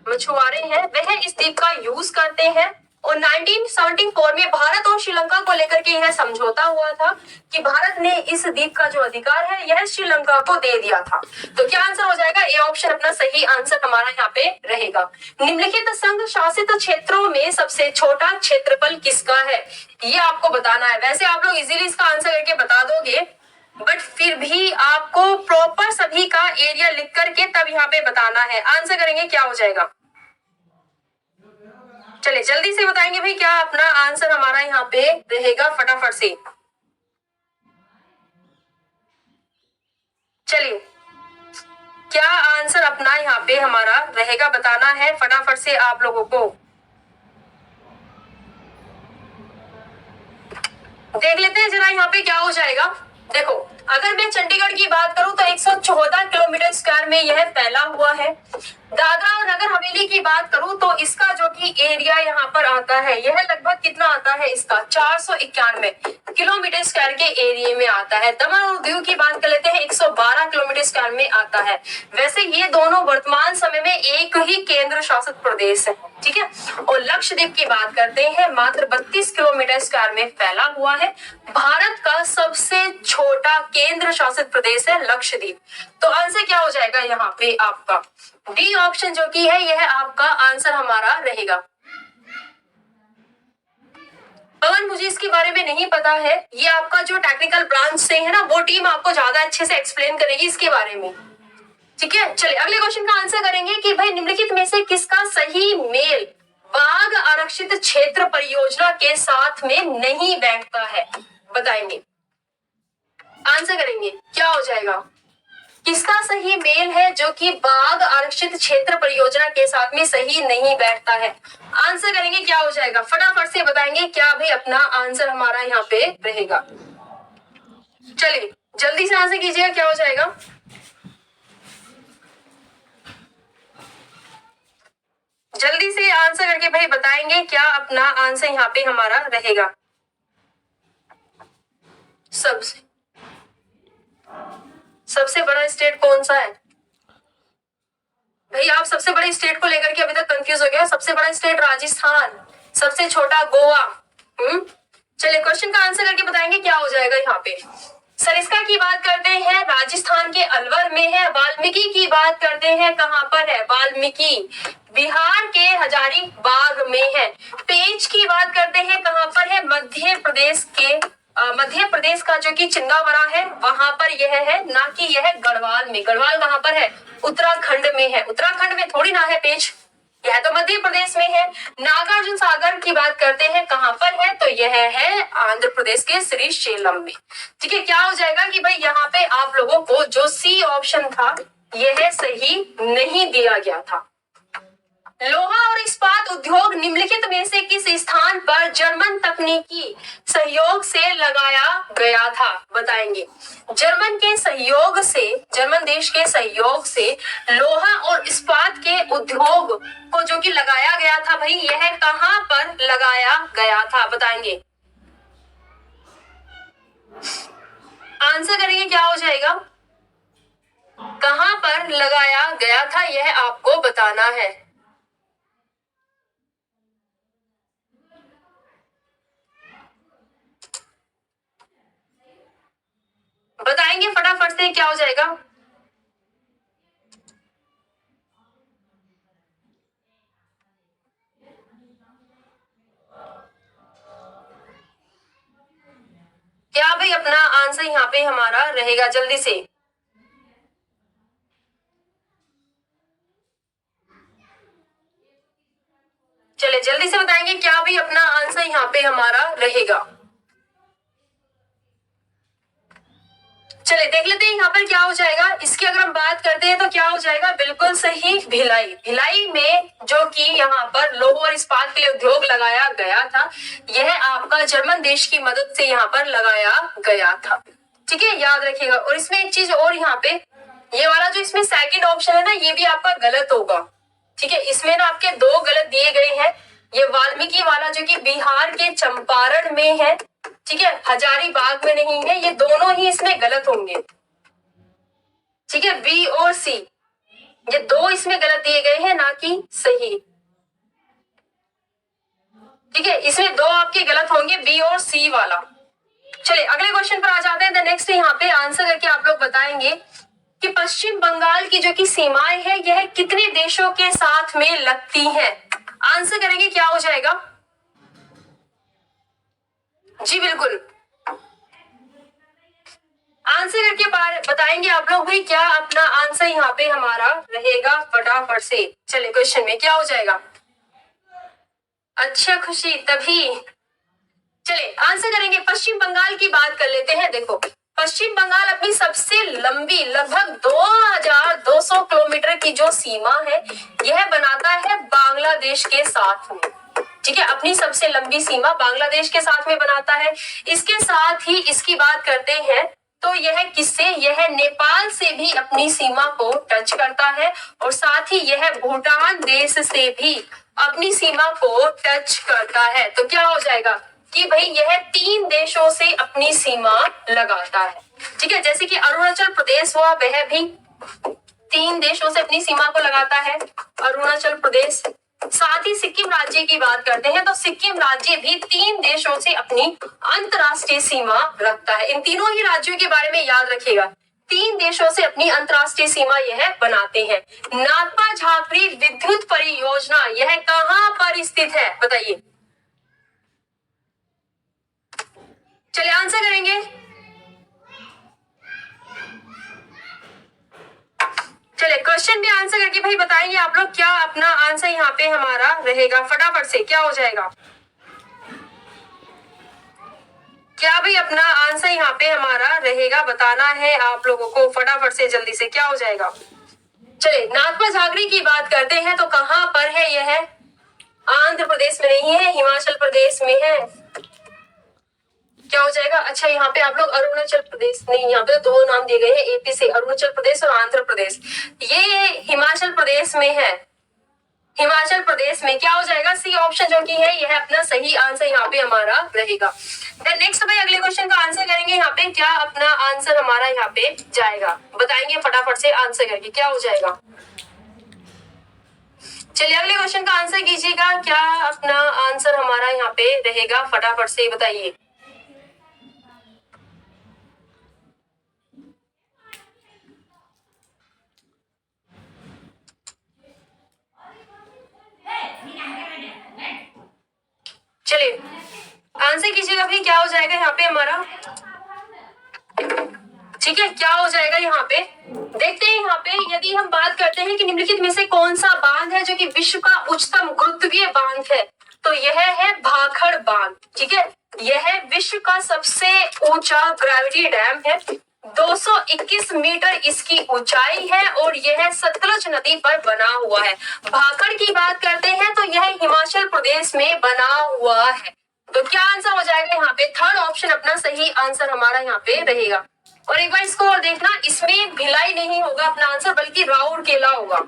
[SPEAKER 1] वह इस द्वीप का यूज करते हैं और 1974 में भारत और श्रीलंका को लेकर के यह समझौता हुआ था कि भारत ने इस द्वीप का जो अधिकार है यह श्रीलंका को दे दिया था। तो क्या आंसर हो जाएगा? ए ऑप्शन अपना सही आंसर हमारा यहाँ पे रहेगा। निम्नलिखित संघ शासित क्षेत्रों में सबसे छोटा क्षेत्रफल किसका है, ये आपको बताना है। वैसे आप लोग इजीली इसका आंसर करके बता दोगे, बट फिर भी आपको प्रॉपर सभी का एरिया लिख करके तब यहाँ पे बताना है। आंसर करेंगे क्या हो जाएगा? चलिए जल्दी से बताएंगे भाई क्या अपना आंसर हमारा यहाँ पे रहेगा, फटाफट से। चलिए क्या आंसर अपना यहाँ पे हमारा रहेगा बताना है फटाफट से आप लोगों को। देख लेते हैं जरा यहाँ पे क्या हो जाएगा। देखो अगर मैं चंडीगढ़ की बात करूं तो 114 किलोमीटर स्क्वायर में यह फैला हुआ है। दादरा और नगर हवेली की बात करूं तो इसका जो कि एरिया यहाँ पर आता है यह लगभग कितना आता है, इसका 491 किलोमीटर स्क्वायर के एरिया में आता है। दमन और दीव की बात कर लेते हैं, 112 किलोमीटर स्क्वायर में आता है। वैसे ये दोनों वर्तमान समय में एक ही केंद्र शासित प्रदेश है, ठीक है। और लक्षद्वीप की बात करते हैं, मात्र 32 किलोमीटर स्क्वायर में फैला हुआ है। भारत का सबसे छोटा केंद्र शासित प्रदेश है लक्षद्वीप। तो आंसर क्या हो जाएगा यहाँ पे आपका? डी ऑप्शन जो कि है यह आपका आंसर हमारा रहेगा। पवन मुझे इसके बारे में नहीं पता है, ये आपका जो टेक्निकल ब्रांच से है ना वो टीम आपको ज्यादा अच्छे से एक्सप्लेन करेगी इसके बारे में, ठीक है। चलिए अगले क्वेश्चन का आंसर करेंगे कि भाई निम्नलिखित में से किसका सही मेल बाघ आरक्षित क्षेत्र परियोजना के साथ में नहीं बैठता है, बताएंगे। आंसर करेंगे क्या हो जाएगा? किसका सही मेल है जो कि बाघ आरक्षित क्षेत्र परियोजना के साथ में सही नहीं बैठता है? आंसर करेंगे क्या हो जाएगा, फटाफट से बताएंगे क्या भाई अपना आंसर हमारा यहाँ पे रहेगा। चलिए जल्दी से आंसर कीजिएगा क्या हो जाएगा। जल्दी से आंसर करके भाई बताएंगे क्या अपना आंसर यहाँ पे हमारा रहेगा। सबसे बड़ा स्टेट कौन सा है भाई? आप सबसे बड़े स्टेट को लेकर के अभी तक कंफ्यूज हो गया। सबसे बड़ा स्टेट राजस्थान, सबसे छोटा गोवा। चलिए क्वेश्चन का आंसर करके बताएंगे क्या हो जाएगा यहाँ पे। सरिस्का की बात करते हैं, राजस्थान के अलवर में है। वाल्मीकि की बात करते हैं, कहाँ पर है वाल्मीकि? बिहार के हजारीबाग में है। पेंच की बात करते हैं, कहाँ पर है? मध्य प्रदेश के मध्य प्रदेश का जो कि चिंदावरा है वहां पर यह है, ना कि यह गढ़वाल में। गढ़वाल कहाँ पर है? उत्तराखंड में है। उत्तराखंड में थोड़ी ना है पेंच, यह तो मध्य प्रदेश में है। नागार्जुन सागर की बात करते हैं, कहाँ पर है? तो यह है आंध्र प्रदेश के श्रीशैलम में, ठीक है। क्या हो जाएगा कि भाई यहाँ पे आप लोगों को जो सी ऑप्शन था यह सही नहीं दिया गया था। लोहा और इस्पात उद्योग निम्नलिखित में से किस स्थान पर जर्मन तकनीकी सहयोग से लगाया गया था, बताएंगे। जर्मन के सहयोग से, जर्मन देश के सहयोग से लोहा और इस्पात के उद्योग को जो कि लगाया गया था भाई, यह कहां पर लगाया गया था, बताएंगे। आंसर करेंगे क्या हो जाएगा? कहां पर लगाया गया था यह आपको बताना है। बताएंगे फटाफट से क्या हो जाएगा। क्या भाई अपना आंसर यहाँ पे हमारा रहेगा, जल्दी से। चले जल्दी से बताएंगे क्या भी अपना आंसर यहाँ पे हमारा रहेगा। चले देख लेते हैं यहाँ पर क्या हो जाएगा। इसकी अगर हम बात करते हैं तो क्या हो जाएगा, बिल्कुल सही, भिलाई। भिलाई में जो कि यहाँ पर लोहा और इस्पात के लिए उद्योग लगाया गया था, यह आपका जर्मन देश की मदद से यहाँ पर लगाया गया था, ठीक है, याद रखिएगा। और इसमें एक चीज और, यहाँ पे ये वाला जो इसमें सेकंड ऑप्शन है ना, ये भी आपका गलत होगा, ठीक है। इसमें ना आपके दो गलत दिए गए हैं। ये वाल्मीकि वाला जो कि बिहार के चंपारण में है, ठीक है, हजारीबाग में नहीं है। ये दोनों ही इसमें गलत होंगे, ठीक है, बी और सी, ये दो इसमें गलत दिए गए हैं, ना कि सही। ठीक है, इसमें दो आपके गलत होंगे, बी और सी वाला। चलिए अगले क्वेश्चन पर आ जाते हैं। नेक्स्ट यहाँ पे आंसर करके आप लोग बताएंगे कि पश्चिम बंगाल की जो की सीमाएं है यह कितने देशों के साथ में लगती हैं। आंसर करेंगे क्या हो जाएगा? जी बिल्कुल, आंसर करके बताएंगे आप लोग भाई क्या अपना आंसर यहाँ पे हमारा रहेगा फटाफट से। चलिए क्वेश्चन में क्या हो जाएगा? अच्छा खुशी तभी। चलिए आंसर करेंगे, पश्चिम बंगाल की बात कर लेते हैं। देखो पश्चिम बंगाल अपनी सबसे लंबी लगभग 2200 किलोमीटर की जो सीमा है यह बनाता है बांग्लादेश के साथ में। ठीक है, अपनी सबसे लंबी सीमा बांग्लादेश के साथ में बनाता है। इसके साथ ही इसकी बात करते हैं तो यह किससे, यह नेपाल से भी अपनी सीमा को टच करता है और साथ ही यह भूटान देश से भी अपनी सीमा को टच करता है। तो क्या हो जाएगा कि भाई यह 3 देशों से अपनी सीमा लगाता है। ठीक है, जैसे कि अरुणाचल प्रदेश हुआ वह भी 3 देशों से अपनी सीमा को लगाता है, अरुणाचल प्रदेश। साथ ही सिक्किम राज्य की बात करते हैं तो सिक्किम राज्य भी 3 देशों से अपनी अंतरराष्ट्रीय सीमा रखता है। इन तीनों ही राज्यों के बारे में याद रखिएगा, 3 देशों से अपनी अंतरराष्ट्रीय सीमा यह बनाते हैं। नागपा झाकरी विद्युत परियोजना यह कहां पर स्थित है बताइए? चलिए आंसर करेंगे। चलिए क्वेश्चन भी आंसर करके भाई बताएंगे आप लोग क्या अपना आंसर यहाँ पे हमारा रहेगा फटाफट से। क्या हो जाएगा? क्या भाई अपना आंसर यहाँ पे हमारा रहेगा, बताना है आप लोगों को फटाफट से जल्दी से। क्या हो जाएगा? चलिए नागपा झाकरी की बात करते हैं तो कहां पर है यह? आंध्र प्रदेश में नहीं है, हिमाचल प्रदेश में है। क्या हो जाएगा? अच्छा यहाँ पे आप लोग अरुणाचल प्रदेश नहीं, यहाँ पे 2 नाम दिए गए हैं एपी से, अरुणाचल प्रदेश और आंध्र प्रदेश। ये हिमाचल प्रदेश में है, हिमाचल प्रदेश में। क्या हो जाएगा? सी ऑप्शन जो की है यह अपना सही आंसर यहाँ पे हमारा रहेगा। नेक्स्ट भाई अगले क्वेश्चन का आंसर करेंगे यहाँ पे क्या अपना आंसर हमारा यहाँ पे जाएगा, बताएंगे फटाफट से आंसर करके। क्या हो जाएगा? चलिए अगले क्वेश्चन का आंसर कीजिएगा, क्या अपना आंसर हमारा यहाँ पे रहेगा फटाफट से बताइए। चलिए आंसर कीजिएगा भाई क्या हो जाएगा यहाँ पे हमारा। ठीक है, क्या हो जाएगा यहाँ पे देखते हैं। यहाँ पे यदि हम बात करते हैं कि निम्नलिखित में से कौन सा बांध है जो कि विश्व का उच्चतम गुरुत्वीय बांध है, तो यह है भाखड़ बांध। ठीक है, यह विश्व का सबसे ऊंचा ग्रेविटी डैम है, 221 मीटर इसकी ऊंचाई है और यह सतलुज नदी पर बना हुआ है। भाखड़ की बात करते हैं तो यह हिमाचल प्रदेश में बना हुआ है। तो क्या आंसर हो जाएगा यहाँ पे? थर्ड ऑप्शन अपना सही आंसर हमारा यहाँ पे रहेगा। और एक बार इसको और देखना, इसमें भिलाई नहीं होगा अपना आंसर बल्कि राउरकेला होगा।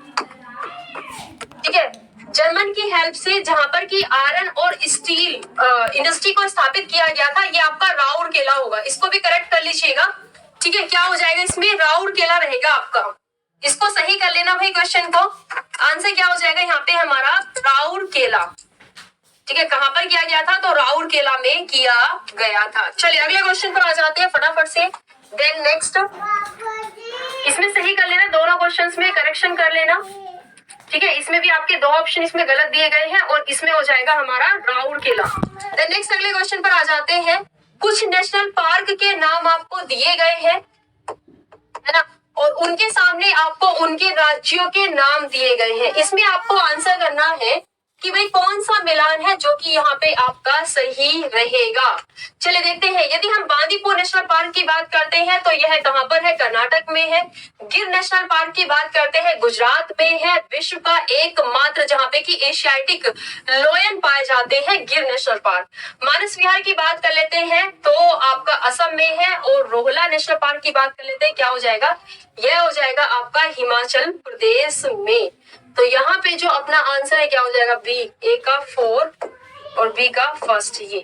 [SPEAKER 1] ठीक है, जर्मन की हेल्प से जहां पर की आयरन और स्टील इंडस्ट्री को स्थापित किया गया था, ये आपका राउरकेला होगा। इसको भी करेक्ट कर लीजिएगा। ठीक है, क्या हो जाएगा इसमें? राउरकेला रहेगा आपका। इसको सही कर लेना भाई क्वेश्चन को। आंसर क्या हो जाएगा यहाँ पे हमारा? राउरकेला। ठीक है, कहां पर किया गया था? तो राउरकेला में किया गया था। चलिए अगले क्वेश्चन पर आ जाते हैं फटाफट से। देन नेक्स्ट, इसमें सही कर लेना, दोनों क्वेश्चंस में करेक्शन कर लेना। ठीक है, इसमें भी आपके 2 ऑप्शन इसमें गलत दिए गए हैं और इसमें हो जाएगा हमारा राउरकेला। देन नेक्स्ट अगले क्वेश्चन पर आ जाते हैं। कुछ नेशनल पार्क के नाम आपको दिए गए हैं, है ना, और उनके सामने आपको उनके राज्यों के नाम दिए गए हैं। इसमें आपको आंसर करना है कि भाई कौन सा मिलान है जो कि यहाँ पे आपका सही रहेगा। चलिए देखते हैं। यदि हम बांदीपुर नेशनल पार्क की बात करते हैं तो यह कहां पर है? कर्नाटक में है। गिर नेशनल पार्क की बात करते हैं, गुजरात में है। विश्व का एकमात्र जहां पे कि एशियाटिक लोयन पाए जाते हैं, गिर नेशनल पार्क। मानस विहार की बात कर लेते हैं तो आपका असम में है। और रोहला नेशनल पार्क की बात कर लेते हैं, क्या हो जाएगा? यह हो जाएगा आपका हिमाचल प्रदेश में। तो यहाँ पे जो अपना आंसर है क्या हो जाएगा? बी, ए का 4 और बी का फर्स्ट। ये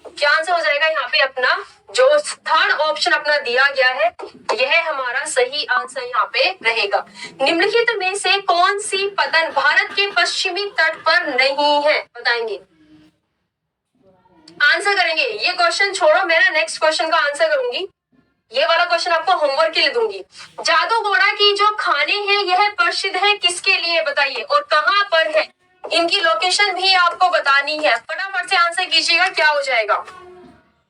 [SPEAKER 1] क्या आंसर हो जाएगा यहाँ पे अपना? जो थर्ड ऑप्शन अपना दिया गया है यह हमारा सही आंसर यहाँ पे रहेगा। निम्नलिखित में से कौन सी पतन भारत के पश्चिमी तट पर नहीं है, बताएंगे। आंसर करेंगे। ये क्वेश्चन छोड़ो, मैं ना नेक्स्ट क्वेश्चन का आंसर करूंगी। ये वाला क्वेश्चन आपको होमवर्क के लिए दूंगी। जादू घोड़ा की जो खाने हैं यह प्रसिद्ध है किसके लिए बताइए, और कहाँ पर है, इनकी लोकेशन भी आपको बतानी है। फटाफट से आंसर कीजिएगा, क्या हो जाएगा।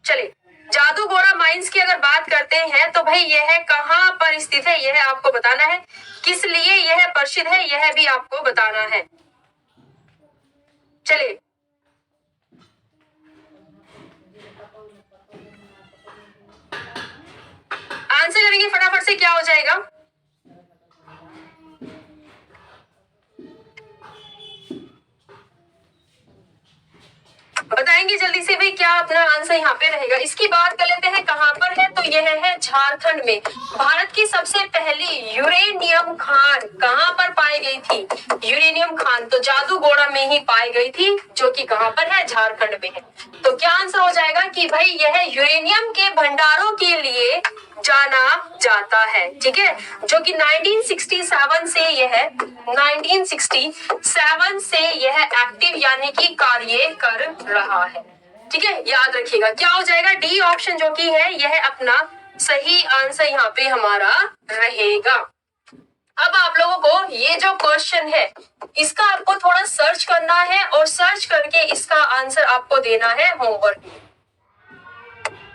[SPEAKER 1] चलिए, जादू घोड़ा माइंस की अगर बात करते हैं तो भाई यह कहाँ पर स्थित है यह आपको बताना है, किस लिए यह प्रसिद्ध है यह भी आपको बताना है। चलिए, आंसर करेंगे फटाफट से, क्या हो जाएगा। बताएंगे जल्दी से भाई, क्या अपना आंसर यहाँ पे रहेगा। इसकी बात कर लेते हैं कहाँ पर है, तो यह है झारखंड में। भारत की सबसे पहली यूरेनियम खान कहाँ पर पाई गई थी, यूरेनियम खान तो जादू घोड़ा में ही पाई गई थी, जो कि कहाँ पर है, झारखंड में है। तो क्या आंसर हो जाएगा कि भाई यह यूरेनियम के भंडारों के लिए जाना जाता है, ठीक है, जो कि 1967 से यह एक्टिव यानी कि कार्य कर रहा है, ठीक है, याद रखिएगा। क्या हो जाएगा, डी ऑप्शन जो कि है यह अपना सही आंसर यहाँ पे हमारा रहेगा। अब आप लोगों को ये जो क्वेश्चन है इसका आपको थोड़ा सर्च करना है, और सर्च करके इसका आंसर आपको देना है होमवर्क में,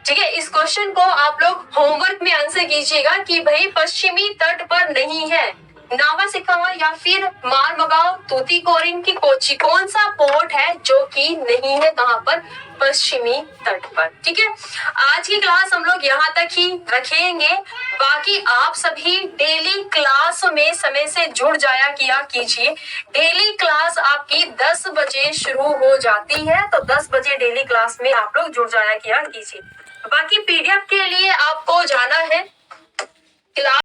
[SPEAKER 1] ठीक है। इस क्वेश्चन को आप लोग होमवर्क में आंसर कीजिएगा कि भाई पश्चिमी तट पर नहीं है, नावा सिकावा या फिर मारमगांव, तूतीकोरिन की कोची, कौन सा पोर्ट है जो कि नहीं है कहाँ पर, पश्चिमी तट पर, ठीक है। आज की क्लास हम लोग यहाँ तक ही रखेंगे। बाकी आप सभी डेली क्लास में समय से जुड़ जाया किया कीजिए। डेली क्लास आपकी 10 बजे शुरू हो जाती है, तो 10 बजे डेली क्लास में आप लोग जुड़ जाया किया कीजिए। बाकी पीडीएफ के लिए आपको जाना है क्लास